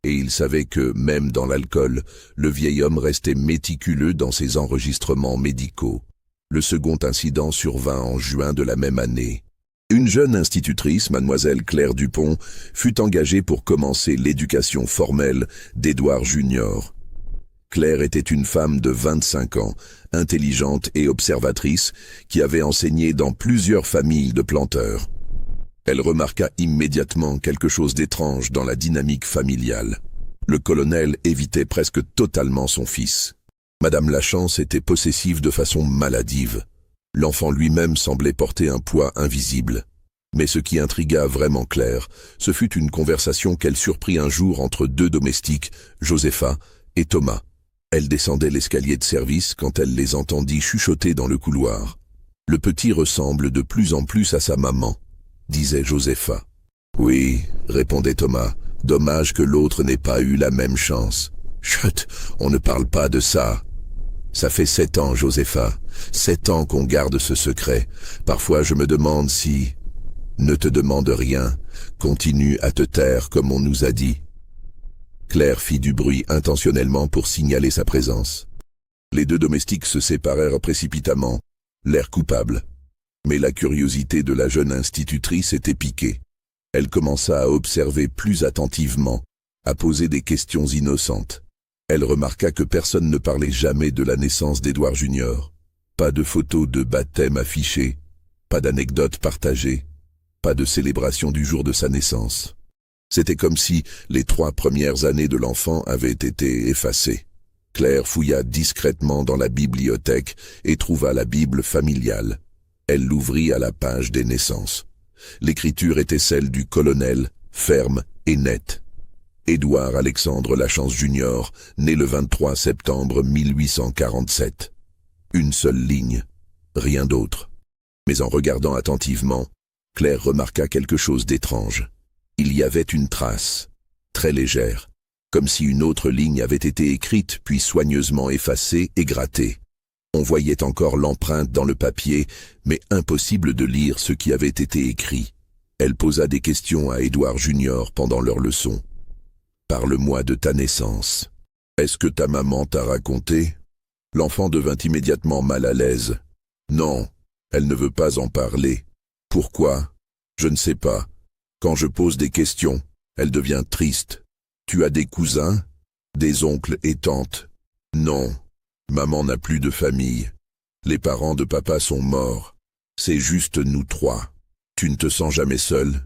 et il savait que, même dans l'alcool, le vieil homme restait méticuleux dans ses enregistrements médicaux. Le second incident survint en juin de la même année. Une jeune institutrice, mademoiselle Claire Dupont, fut engagée pour commencer l'éducation formelle d'Édouard Junior. Claire était une femme de 25 ans, intelligente et observatrice, qui avait enseigné dans plusieurs familles de planteurs. Elle remarqua immédiatement quelque chose d'étrange dans la dynamique familiale. Le colonel évitait presque totalement son fils. Madame Lachance était possessive de façon maladive. L'enfant lui-même semblait porter un poids invisible. Mais ce qui intrigua vraiment Claire, ce fut une conversation qu'elle surprit un jour entre deux domestiques, Josepha et Thomas. Elle descendait l'escalier de service quand elle les entendit chuchoter dans le couloir. « Le petit ressemble de plus en plus à sa maman », disait Josepha. « Oui, » répondait Thomas, « dommage que l'autre n'ait pas eu la même chance. »« Chut, on ne parle pas de ça. » « Ça fait 7 ans, Josepha, 7 ans qu'on garde ce secret. Parfois je me demande si... » « Ne te demande rien, continue à te taire comme on nous a dit. » Claire fit du bruit intentionnellement pour signaler sa présence. Les deux domestiques se séparèrent précipitamment, l'air coupable. Mais la curiosité de la jeune institutrice était piquée. Elle commença à observer plus attentivement, à poser des questions innocentes. Elle remarqua que personne ne parlait jamais de la naissance d'Édouard Junior. Pas de photos de baptême affichées, pas d'anecdotes partagées, pas de célébration du jour de sa naissance. C'était comme si les 3 premières années de l'enfant avaient été effacées. Claire fouilla discrètement dans la bibliothèque et trouva la Bible familiale. Elle l'ouvrit à la page des naissances. L'écriture était celle du colonel, ferme et nette. Édouard Alexandre Lachance Junior, né le 23 septembre 1847. Une seule ligne, rien d'autre. Mais en regardant attentivement, Claire remarqua quelque chose d'étrange. Il y avait une trace, très légère, comme si une autre ligne avait été écrite puis soigneusement effacée et grattée. On voyait encore l'empreinte dans le papier, mais impossible de lire ce qui avait été écrit. Elle posa des questions à Édouard Junior pendant leur leçon. « Parle-moi de ta naissance. Est-ce que ta maman t'a raconté ?» L'enfant devint immédiatement mal à l'aise. « Non, elle ne veut pas en parler. » « Pourquoi ? Je ne sais pas. Quand je pose des questions, elle devient triste. Tu as des cousins ? Des oncles et tantes ? Non. Maman n'a plus de famille. Les parents de papa sont morts. C'est juste nous 3. Tu ne te sens jamais seul ?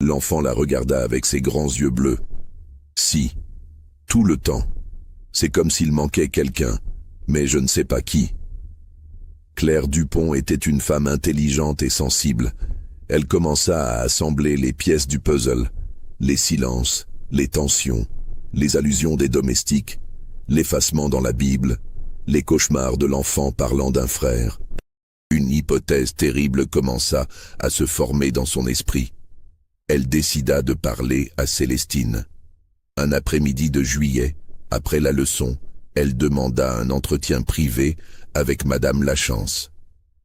L'enfant la regarda avec ses grands yeux bleus. Si. Tout le temps. C'est comme s'il manquait quelqu'un, mais je ne sais pas qui. Claire Dupont était une femme intelligente et sensible. Elle commença à assembler les pièces du puzzle, les silences, les tensions, les allusions des domestiques, l'effacement dans la Bible, les cauchemars de l'enfant parlant d'un frère. Une hypothèse terrible commença à se former dans son esprit. Elle décida de parler à Célestine. Un après-midi de juillet, après la leçon, elle demanda un entretien privé avec Madame Lachance.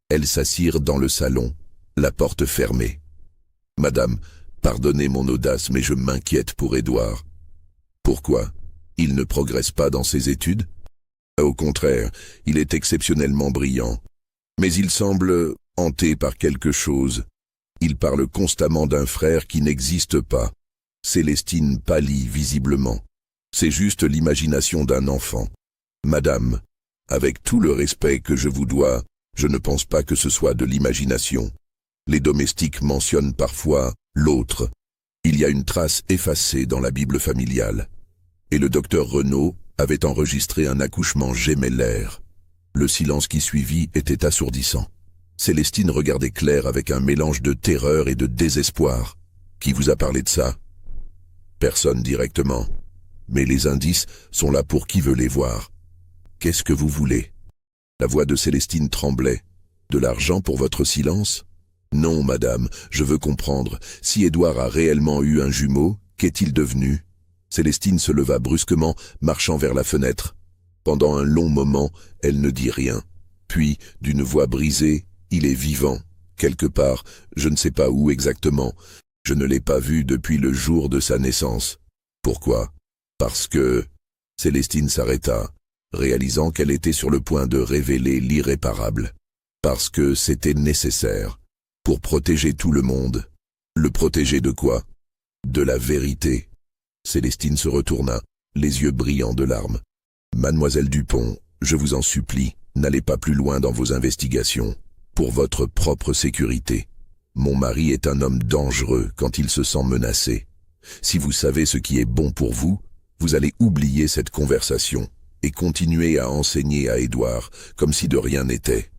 Elles s'assirent dans le salon, la porte fermée. « Madame, pardonnez mon audace, mais je m'inquiète pour Édouard. »« Pourquoi? Il ne progresse pas dans ses études ?»« Au contraire, il est exceptionnellement brillant. Mais il semble hanté par quelque chose. Il parle constamment d'un frère qui n'existe pas. » Célestine pâlit visiblement. « C'est juste l'imagination d'un enfant. Madame, avec tout le respect que je vous dois, je ne pense pas que ce soit de l'imagination. Les domestiques mentionnent parfois l'autre. Il y a une trace effacée dans la Bible familiale. Et le docteur Renaud avait enregistré un accouchement gémellaire. Le silence qui suivit était assourdissant. Célestine regardait Claire avec un mélange de terreur et de désespoir. « Qui vous a parlé de ça ?»« Personne directement. Mais les indices sont là pour qui veut les voir. Qu'est-ce que vous voulez ?» La voix de Célestine tremblait. « De l'argent pour votre silence ?»« Non, madame, je veux comprendre. Si Édouard a réellement eu un jumeau, qu'est-il devenu ?» Célestine se leva brusquement, marchant vers la fenêtre. Pendant un long moment, elle ne dit rien. Puis, d'une voix brisée, « Il est vivant, quelque part, je ne sais pas où exactement. Je ne l'ai pas vu depuis le jour de sa naissance. » Pourquoi? Parce que... Célestine s'arrêta, réalisant qu'elle était sur le point de révéler l'irréparable. Parce que c'était nécessaire. Pour protéger tout le monde. Le protéger de quoi? De la vérité. Célestine se retourna, les yeux brillants de larmes. « Mademoiselle Dupont, je vous en supplie, n'allez pas plus loin dans vos investigations. Pour votre propre sécurité. Mon mari est un homme dangereux quand il se sent menacé. Si vous savez ce qui est bon pour vous, vous allez oublier cette conversation et continuer à enseigner à Édouard comme si de rien n'était. »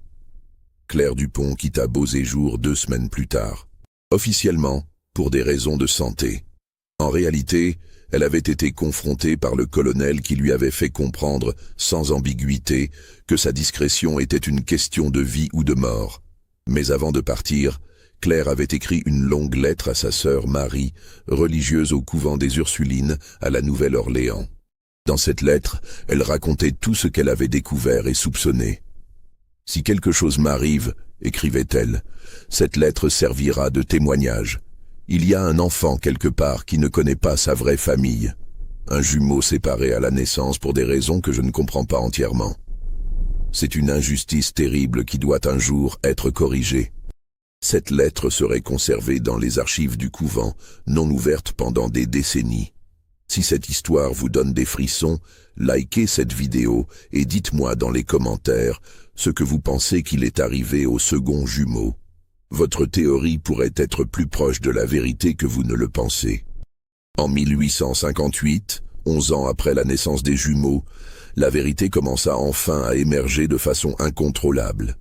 Claire Dupont quitta Beaux et Jours 2 semaines plus tard. Officiellement, pour des raisons de santé. En réalité, elle avait été confrontée par le colonel qui lui avait fait comprendre, sans ambiguïté, que sa discrétion était une question de vie ou de mort. Mais avant de partir, Claire avait écrit une longue lettre à sa sœur Marie, religieuse au couvent des Ursulines à la Nouvelle-Orléans. Dans cette lettre, elle racontait tout ce qu'elle avait découvert et soupçonné. « Si quelque chose m'arrive, » écrivait-elle, « cette lettre servira de témoignage. Il y a un enfant quelque part qui ne connaît pas sa vraie famille. Un jumeau séparé à la naissance pour des raisons que je ne comprends pas entièrement. C'est une injustice terrible qui doit un jour être corrigée. Cette lettre serait conservée dans les archives du couvent, non ouverte pendant des décennies. Si cette histoire vous donne des frissons, likez cette vidéo et dites-moi dans les commentaires ce que vous pensez qu'il est arrivé au second jumeau. Votre théorie pourrait être plus proche de la vérité que vous ne le pensez. » En 1858, 11 ans après la naissance des jumeaux, la vérité commença enfin à émerger de façon incontrôlable.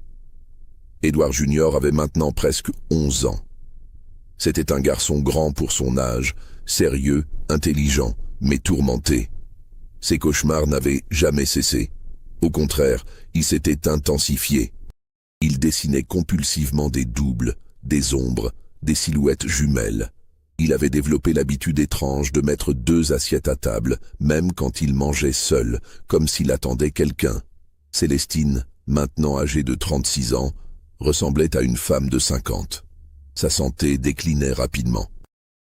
Édouard Junior avait maintenant presque 11 ans. C'était un garçon grand pour son âge, sérieux, intelligent, mais tourmenté. Ses cauchemars n'avaient jamais cessé. Au contraire, ils s'étaient intensifiés. Il dessinait compulsivement des doubles, des ombres, des silhouettes jumelles. Il avait développé l'habitude étrange de mettre 2 assiettes à table, même quand il mangeait seul, comme s'il attendait quelqu'un. Célestine, maintenant âgée de 36 ans, ressemblait à une femme de 50. Sa santé déclinait rapidement.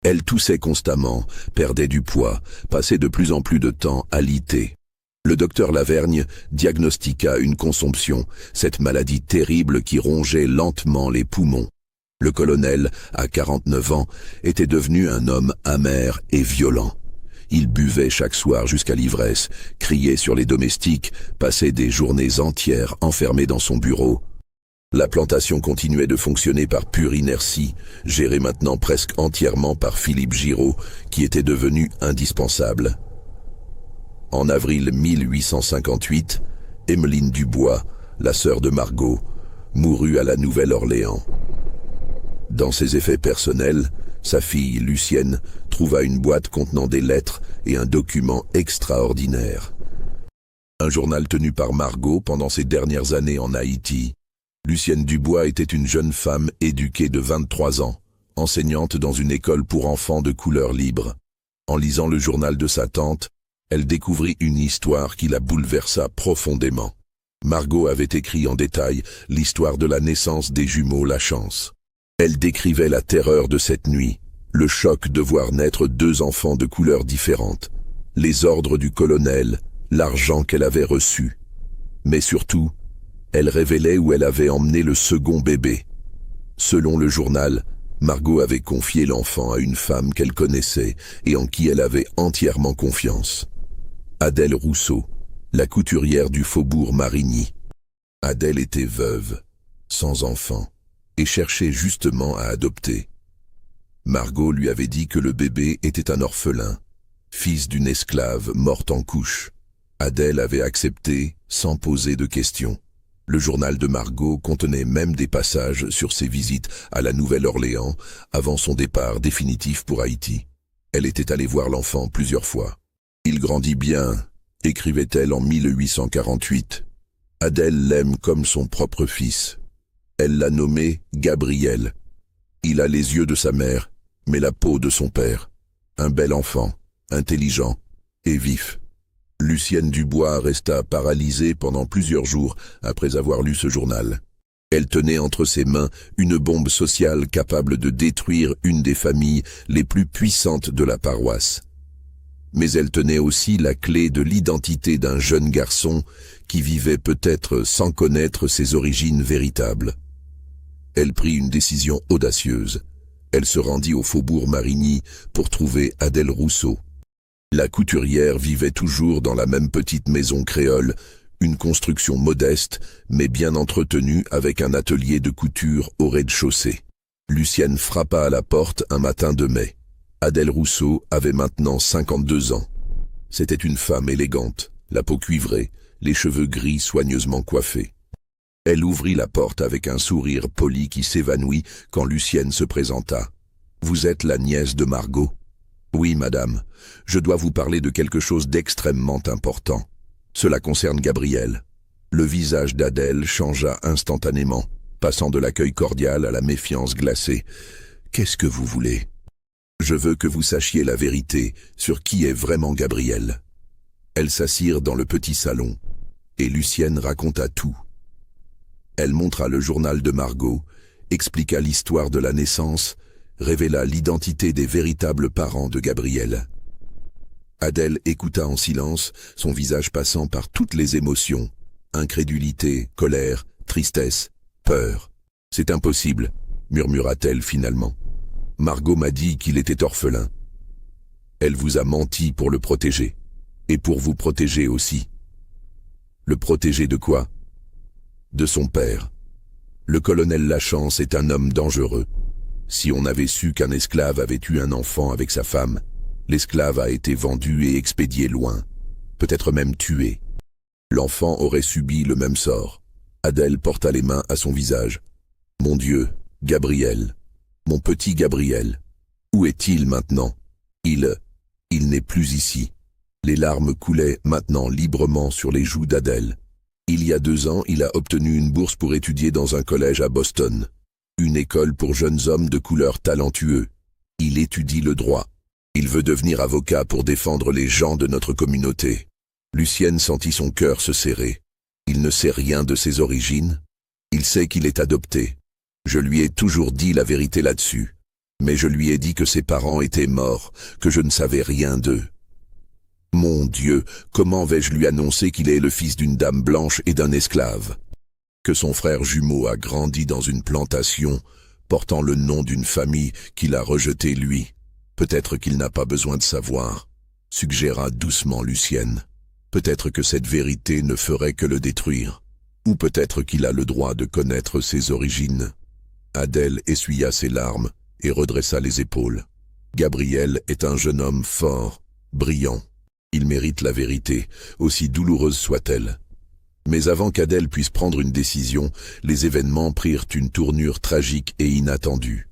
Elle toussait constamment, perdait du poids, passait de plus en plus de temps alitée. Le docteur Lavergne diagnostiqua une consomption, cette maladie terrible qui rongeait lentement les poumons. Le colonel, à 49 ans, était devenu un homme amer et violent. Il buvait chaque soir jusqu'à l'ivresse, criait sur les domestiques, passait des journées entières enfermé dans son bureau. La plantation continuait de fonctionner par pure inertie, gérée maintenant presque entièrement par Philippe Giraud, qui était devenu indispensable. En avril 1858, Emmeline Dubois, la sœur de Margot, mourut à la Nouvelle-Orléans. Dans ses effets personnels, sa fille, Lucienne, trouva une boîte contenant des lettres et un document extraordinaire. Un journal tenu par Margot pendant ses dernières années en Haïti. Lucienne Dubois était une jeune femme éduquée de 23 ans, enseignante dans une école pour enfants de couleur libre. En lisant le journal de sa tante, elle découvrit une histoire qui la bouleversa profondément. Margot avait écrit en détail l'histoire de la naissance des jumeaux Lachance. Elle décrivait la terreur de cette nuit, le choc de voir naître deux enfants de couleurs différentes, les ordres du colonel, l'argent qu'elle avait reçu. Mais surtout, elle révélait où elle avait emmené le second bébé. Selon le journal, Margot avait confié l'enfant à une femme qu'elle connaissait et en qui elle avait entièrement confiance. Adèle Rousseau, la couturière du faubourg Marigny. Adèle était veuve, sans enfant, et cherchait justement à adopter. Margot lui avait dit que le bébé était un orphelin, fils d'une esclave morte en couche. Adèle avait accepté sans poser de questions. Le journal de Margot contenait même des passages sur ses visites à la Nouvelle-Orléans avant son départ définitif pour Haïti. Elle était allée voir l'enfant plusieurs fois. « Il grandit bien », écrivait-elle en 1848. Adèle l'aime comme son propre fils. Elle l'a nommé Gabriel. Il a les yeux de sa mère, mais la peau de son père. Un bel enfant, intelligent et vif. Lucienne Dubois resta paralysée pendant plusieurs jours après avoir lu ce journal. Elle tenait entre ses mains une bombe sociale capable de détruire une des familles les plus puissantes de la paroisse. Mais elle tenait aussi la clé de l'identité d'un jeune garçon qui vivait peut-être sans connaître ses origines véritables. Elle prit une décision audacieuse. Elle se rendit au faubourg Marigny pour trouver Adèle Rousseau. La couturière vivait toujours dans la même petite maison créole, une construction modeste mais bien entretenue avec un atelier de couture au rez-de-chaussée. Lucienne frappa à la porte un matin de mai. Adèle Rousseau avait maintenant 52 ans. C'était une femme élégante, la peau cuivrée, les cheveux gris soigneusement coiffés. Elle ouvrit la porte avec un sourire poli qui s'évanouit quand Lucienne se présenta. « Vous êtes la nièce de Margot ?»« Oui, madame. Je dois vous parler de quelque chose d'extrêmement important. Cela concerne Gabriel. » Le visage d'Adèle changea instantanément, passant de l'accueil cordial à la méfiance glacée. « Qu'est-ce que vous voulez ? » « Je veux que vous sachiez la vérité sur qui est vraiment Gabriel. » Elles s'assirent dans le petit salon, et Lucienne raconta tout. Elle montra le journal de Margot, expliqua l'histoire de la naissance, révéla l'identité des véritables parents de Gabriel. Adèle écouta en silence, son visage passant par toutes les émotions, incrédulité, colère, tristesse, peur. « C'est impossible, » murmura-t-elle finalement. « Margot m'a dit qu'il était orphelin. Elle vous a menti pour le protéger, et pour vous protéger aussi. » « Le protéger de quoi ? » ?»« De son père. Le colonel Lachance est un homme dangereux. Si on avait su qu'un esclave avait eu un enfant avec sa femme, l'esclave a été vendu et expédié loin, peut-être même tué. L'enfant aurait subi le même sort. » Adèle porta les mains à son visage. « Mon Dieu, Gabriel, mon petit Gabriel, où est-il maintenant ? Il n'est plus ici. » Les larmes coulaient maintenant librement sur les joues d'Adèle. Il y a 2 ans, il a obtenu une bourse pour étudier dans un collège à Boston, une école pour jeunes hommes de couleur talentueux. Il étudie le droit. Il veut devenir avocat pour défendre les gens de notre communauté. Lucienne sentit son cœur se serrer. Il ne sait rien de ses origines. Il sait qu'il est adopté. Je lui ai toujours dit la vérité là-dessus. Mais je lui ai dit que ses parents étaient morts, que je ne savais rien d'eux. Mon Dieu, comment vais-je lui annoncer qu'il est le fils d'une dame blanche et d'un esclave? Que son frère jumeau a grandi dans une plantation, portant le nom d'une famille qu'il a rejetée lui. Peut-être qu'il n'a pas besoin de savoir, suggéra doucement Lucienne. Peut-être que cette vérité ne ferait que le détruire. Ou peut-être qu'il a le droit de connaître ses origines. Adèle essuya ses larmes et redressa les épaules. Gabriel est un jeune homme fort, brillant. Il mérite la vérité, aussi douloureuse soit-elle. Mais avant qu'Adèle puisse prendre une décision, les événements prirent une tournure tragique et inattendue.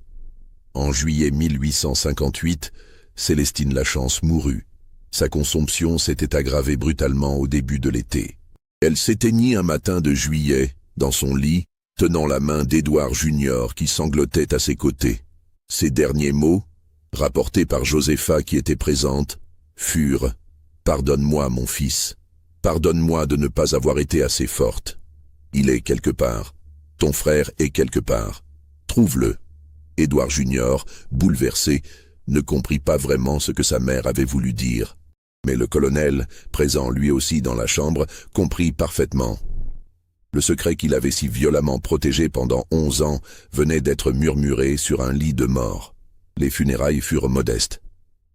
En juillet 1858, Célestine Lachance mourut. Sa consomption s'était aggravée brutalement au début de l'été. Elle s'éteignit un matin de juillet, dans son lit, tenant la main d'Édouard Junior qui sanglotait à ses côtés. Ses derniers mots, rapportés par Josépha qui était présente, furent « Pardonne-moi, mon fils. Pardonne-moi de ne pas avoir été assez forte. Il est quelque part. Ton frère est quelque part. Trouve-le. » Édouard Junior, bouleversé, ne comprit pas vraiment ce que sa mère avait voulu dire. Mais le colonel, présent lui aussi dans la chambre, comprit parfaitement. Le secret qu'il avait si violemment protégé pendant 11 ans venait d'être murmuré sur un lit de mort. Les funérailles furent modestes.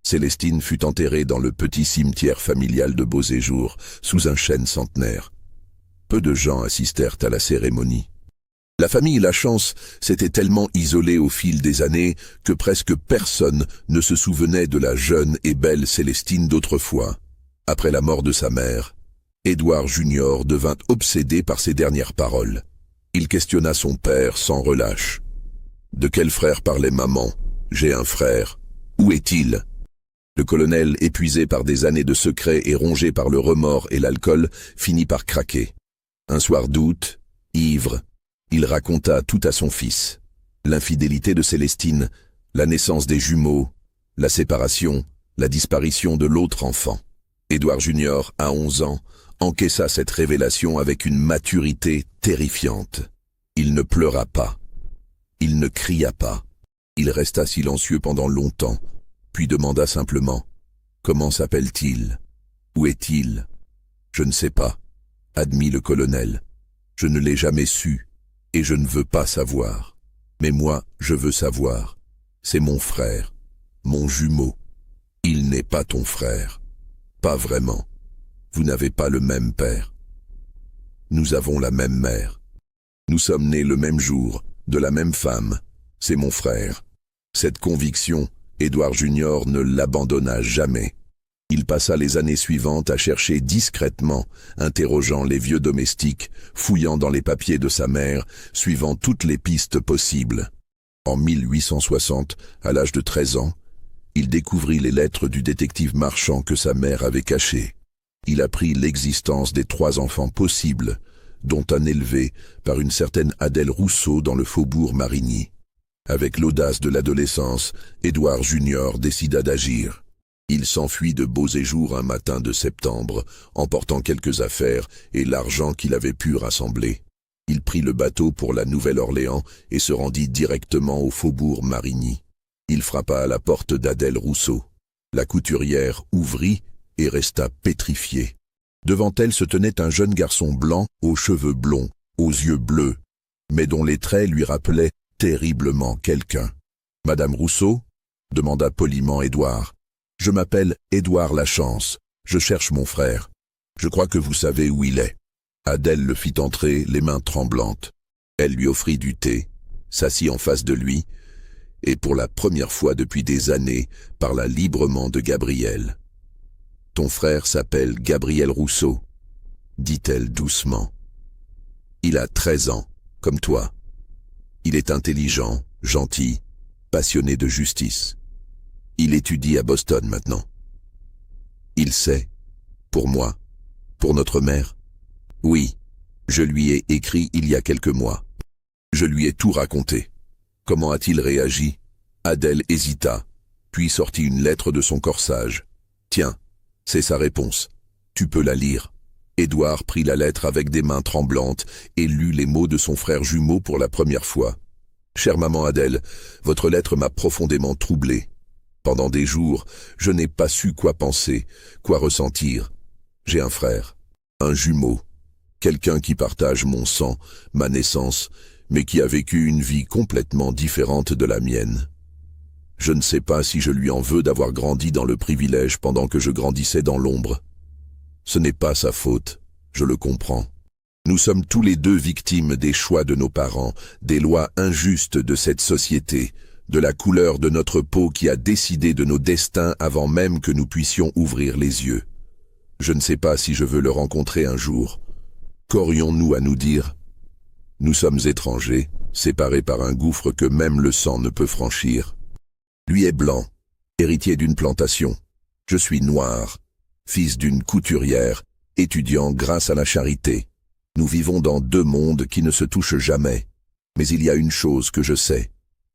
Célestine fut enterrée dans le petit cimetière familial de Beauséjour, sous un chêne centenaire. Peu de gens assistèrent à la cérémonie. La famille Lachance s'était tellement isolée au fil des années que presque personne ne se souvenait de la jeune et belle Célestine d'autrefois. Après la mort de sa mère, Édouard Junior devint obsédé par ses dernières paroles. Il questionna son père sans relâche. « De quel frère parlait maman ? J'ai un frère. Où est-il » Le colonel, épuisé par des années de secrets et rongé par le remords et l'alcool, finit par craquer. Un soir d'août, ivre, il raconta tout à son fils. L'infidélité de Célestine, la naissance des jumeaux, la séparation, la disparition de l'autre enfant. Édouard Junior, à 11 ans, encaissa cette révélation avec une maturité terrifiante. Il ne pleura pas. Il ne cria pas. Il resta silencieux pendant longtemps, puis demanda simplement « Comment s'appelle-t-il ? Où est-il ?»« Je ne sais pas, » admit le colonel. « Je ne l'ai jamais su, et je ne veux pas savoir. Mais moi, je veux savoir. C'est mon frère, mon jumeau. Il n'est pas ton frère. Pas vraiment. Vous n'avez pas le même père. Nous avons la même mère. Nous sommes nés le même jour, de la même femme. C'est mon frère. » Cette conviction, Édouard Junior ne l'abandonna jamais. Il passa les années suivantes à chercher discrètement, interrogeant les vieux domestiques, fouillant dans les papiers de sa mère, suivant toutes les pistes possibles. En 1860, à l'âge de 13 ans, il découvrit les lettres du détective Marchand que sa mère avait cachées. Il apprit l'existence des 3 enfants possibles, dont un élevé par une certaine Adèle Rousseau dans le faubourg Marigny. Avec l'audace de l'adolescence, Édouard Junior décida d'agir. Il s'enfuit de Beauséjour un matin de septembre, emportant quelques affaires et l'argent qu'il avait pu rassembler. Il prit le bateau pour la Nouvelle-Orléans et se rendit directement au faubourg Marigny. Il frappa à la porte d'Adèle Rousseau. La couturière ouvrit et resta pétrifiée. Devant elle se tenait un jeune garçon blanc, aux cheveux blonds, aux yeux bleus, mais dont les traits lui rappelaient terriblement quelqu'un. « Madame Rousseau ?» demanda poliment Édouard. « Je m'appelle Édouard Lachance. Je cherche mon frère. Je crois que vous savez où il est. » Adèle le fit entrer, les mains tremblantes. Elle lui offrit du thé, s'assit en face de lui, et pour la première fois depuis des années, parla librement de Gabriel. « Ton frère s'appelle Gabriel Rousseau, » dit-elle doucement. « Il a 13 ans, comme toi. Il est intelligent, gentil, passionné de justice. Il étudie à Boston maintenant. Il sait, pour moi, pour notre mère. Oui, je lui ai écrit il y a quelques mois. Je lui ai tout raconté. Comment a-t-il réagi ? » Adèle hésita, puis sortit une lettre de son corsage. « Tiens, c'est sa réponse. Tu peux la lire. » Édouard prit la lettre avec des mains tremblantes et lut les mots de son frère jumeau pour la première fois. « Chère maman Adèle, votre lettre m'a profondément troublé. Pendant des jours, je n'ai pas su quoi penser, quoi ressentir. J'ai un frère, un jumeau, quelqu'un qui partage mon sang, ma naissance, mais qui a vécu une vie complètement différente de la mienne. Je ne sais pas si je lui en veux d'avoir grandi dans le privilège pendant que je grandissais dans l'ombre. Ce n'est pas sa faute, je le comprends. Nous sommes tous les deux victimes des choix de nos parents, des lois injustes de cette société, de la couleur de notre peau qui a décidé de nos destins avant même que nous puissions ouvrir les yeux. Je ne sais pas si je veux le rencontrer un jour. Qu'aurions-nous à nous dire ? Nous sommes étrangers, séparés par un gouffre que même le sang ne peut franchir. Lui est blanc, héritier d'une plantation. Je suis noir, fils d'une couturière, étudiant grâce à la charité. Nous vivons dans 2 mondes qui ne se touchent jamais. Mais il y a une chose que je sais.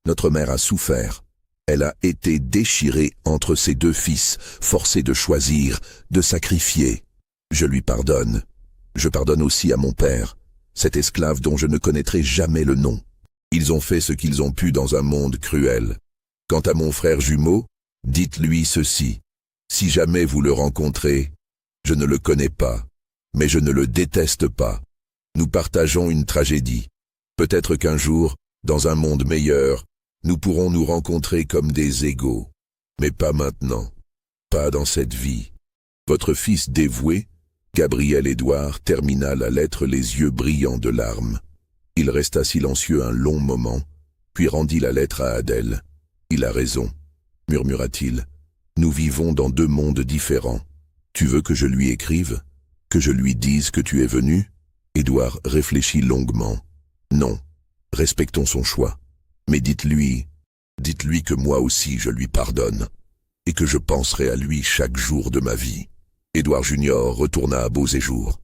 Notre mère a souffert, Elle a été déchirée entre ses deux fils, forcée de choisir, de sacrifier. Je lui pardonne. Je pardonne aussi à mon père, cet esclave dont je ne connaîtrai jamais le nom. Ils ont fait ce qu'ils ont pu dans un monde cruel. Quant à mon frère jumeau, dites-lui ceci. Si jamais vous le rencontrez, je ne le connais pas, mais je ne le déteste pas. Nous partageons une tragédie. Peut-être qu'un jour, dans un monde meilleur, nous pourrons nous rencontrer comme des égaux. Mais pas maintenant. Pas dans cette vie. Votre fils dévoué, Gabriel-Édouard, termina la lettre les yeux brillants de larmes. Il resta silencieux un long moment, puis rendit la lettre à Adèle. « Il a raison, » murmura-t-il. « Nous vivons dans deux mondes différents. Tu veux que je lui écrive? Que je lui dise que tu es venu ?» Édouard réfléchit longuement. « Non, respectons son choix. Mais dites-lui que moi aussi je lui pardonne, et que je penserai à lui chaque jour de ma vie. » Édouard Junior retourna à Beauséjour.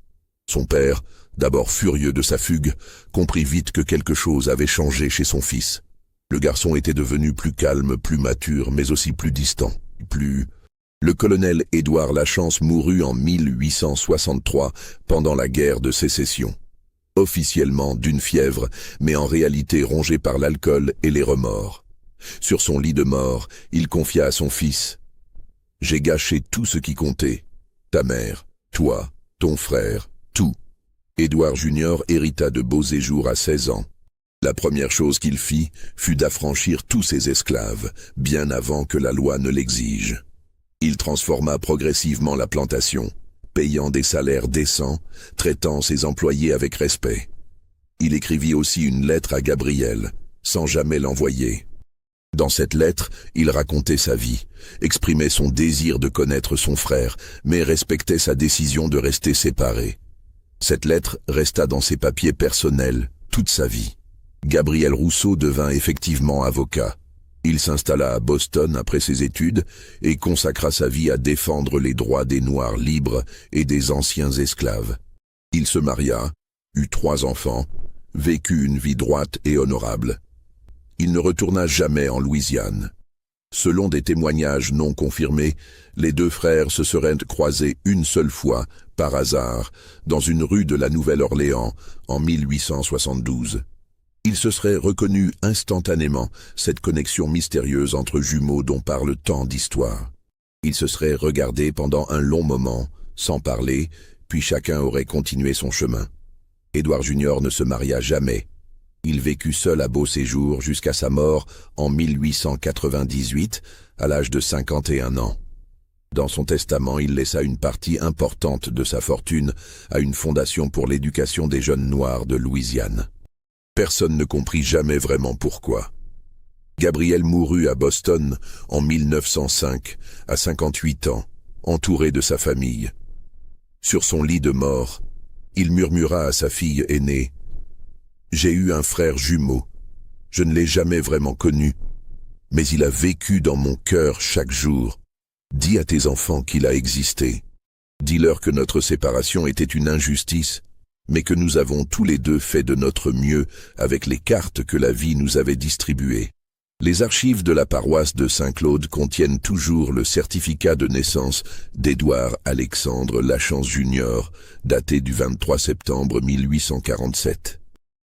Son père, d'abord furieux de sa fugue, comprit vite que quelque chose avait changé chez son fils. Le garçon était devenu plus calme, plus mature, mais aussi plus distant. Le colonel Édouard Lachance mourut en 1863 pendant la guerre de Sécession. Officiellement d'une fièvre, mais en réalité rongé par l'alcool et les remords. Sur son lit de mort, il confia à son fils « J'ai gâché tout ce qui comptait. Ta mère, toi, ton frère, tout. » Édouard Junior hérita de Beauséjour à 16 ans. La première chose qu'il fit fut d'affranchir tous ses esclaves, bien avant que la loi ne l'exige. Il transforma progressivement la plantation, payant des salaires décents, traitant ses employés avec respect. Il écrivit aussi une lettre à Gabriel, sans jamais l'envoyer. Dans cette lettre, il racontait sa vie, exprimait son désir de connaître son frère, mais respectait sa décision de rester séparés. Cette lettre resta dans ses papiers personnels toute sa vie. Gabriel Rousseau devint effectivement avocat. Il s'installa à Boston après ses études et consacra sa vie à défendre les droits des Noirs libres et des anciens esclaves. Il se maria, eut 3 enfants, vécut une vie droite et honorable. Il ne retourna jamais en Louisiane. Selon des témoignages non confirmés, les 2 frères se seraient croisés une seule fois, par hasard, dans une rue de la Nouvelle-Orléans, en 1872. Ils se seraient reconnus instantanément, cette connexion mystérieuse entre jumeaux dont parle tant d'histoires. Ils se seraient regardés pendant un long moment, sans parler, puis chacun aurait continué son chemin. Édouard Junior ne se maria jamais. Il vécut seul à Beauséjour jusqu'à sa mort en 1898, à l'âge de 51 ans. Dans son testament, il laissa une partie importante de sa fortune à une fondation pour l'éducation des jeunes Noirs de Louisiane. Personne ne comprit jamais vraiment pourquoi. Gabriel mourut à Boston en 1905, à 58 ans, entouré de sa famille. Sur son lit de mort, il murmura à sa fille aînée « J'ai eu un frère jumeau. Je ne l'ai jamais vraiment connu, mais il a vécu dans mon cœur chaque jour. Dis à tes enfants qu'il a existé. Dis-leur que notre séparation était une injustice, mais que nous avons tous les 2 fait de notre mieux avec les cartes que la vie nous avait distribuées. Les archives de la paroisse de Saint-Claude contiennent toujours le certificat de naissance d'Édouard Alexandre Lachance Junior, daté du 23 septembre 1847.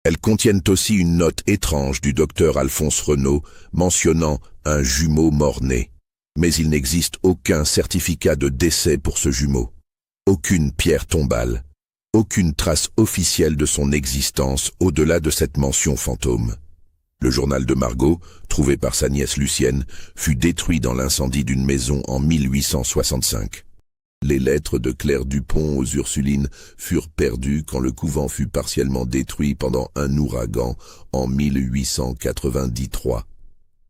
Elles contiennent aussi une note étrange du docteur Alphonse Renaud mentionnant un jumeau mort-né. Mais il n'existe aucun certificat de décès pour ce jumeau. Aucune pierre tombale. Aucune trace officielle de son existence au-delà de cette mention fantôme. Le journal de Margot, trouvé par sa nièce Lucienne, fut détruit dans l'incendie d'une maison en 1865. Les lettres de Claire Dupont aux Ursulines furent perdues quand le couvent fut partiellement détruit pendant un ouragan en 1893.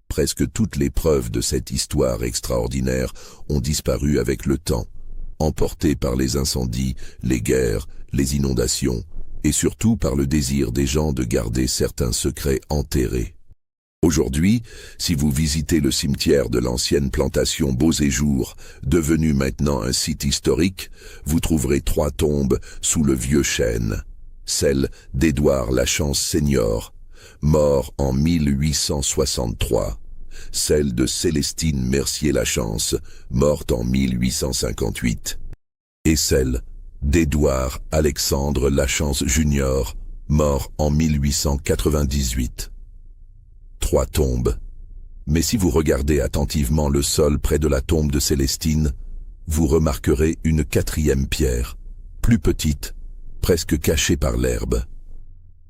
Presque toutes les preuves de cette histoire extraordinaire ont disparu avec le temps, emportées par les incendies, les guerres, les inondations, et surtout par le désir des gens de garder certains secrets enterrés. Aujourd'hui, si vous visitez le cimetière de l'ancienne plantation Beauséjour, devenu maintenant un site historique, vous trouverez 3 tombes sous le vieux chêne. Celle d'Édouard Lachance Senior, mort en 1863, celle de Célestine Mercier-Lachance, morte en 1858, et celle d'Édouard Alexandre Lachance Jr., mort en 1898. 3 tombes. Mais si vous regardez attentivement le sol près de la tombe de Célestine, vous remarquerez une 4e pierre, plus petite, presque cachée par l'herbe.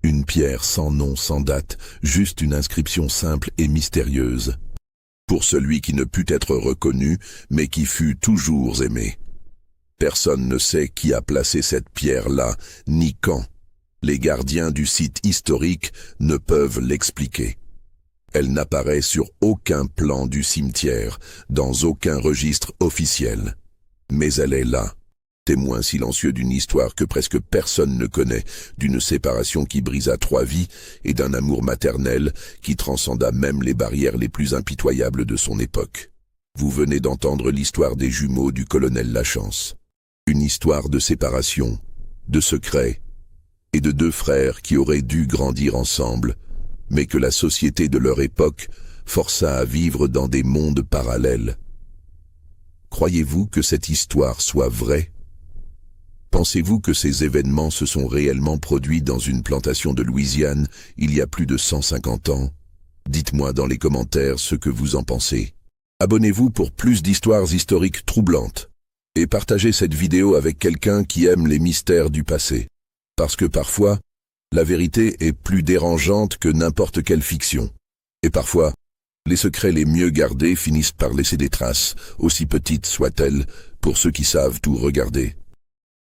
Une pierre sans nom, sans date, juste une inscription simple et mystérieuse. Pour celui qui ne put être reconnu, mais qui fut toujours aimé. Personne ne sait qui a placé cette pierre-là, ni quand. Les gardiens du site historique ne peuvent l'expliquer. Elle n'apparaît sur aucun plan du cimetière, dans aucun registre officiel. Mais elle est là, témoin silencieux d'une histoire que presque personne ne connaît, d'une séparation qui brisa 3 vies et d'un amour maternel qui transcenda même les barrières les plus impitoyables de son époque. Vous venez d'entendre l'histoire des jumeaux du colonel Lachance. Une histoire de séparation, de secret, et de 2 frères qui auraient dû grandir ensemble, mais que la société de leur époque força à vivre dans des mondes parallèles. Croyez-vous que cette histoire soit vraie? Pensez-vous que ces événements se sont réellement produits dans une plantation de Louisiane il y a plus de 150 ans? Dites-moi dans les commentaires ce que vous en pensez. Abonnez-vous pour plus d'histoires historiques troublantes. Et partagez cette vidéo avec quelqu'un qui aime les mystères du passé. Parce que parfois, la vérité est plus dérangeante que n'importe quelle fiction. Et parfois, les secrets les mieux gardés finissent par laisser des traces, aussi petites soient-elles, pour ceux qui savent tout regarder.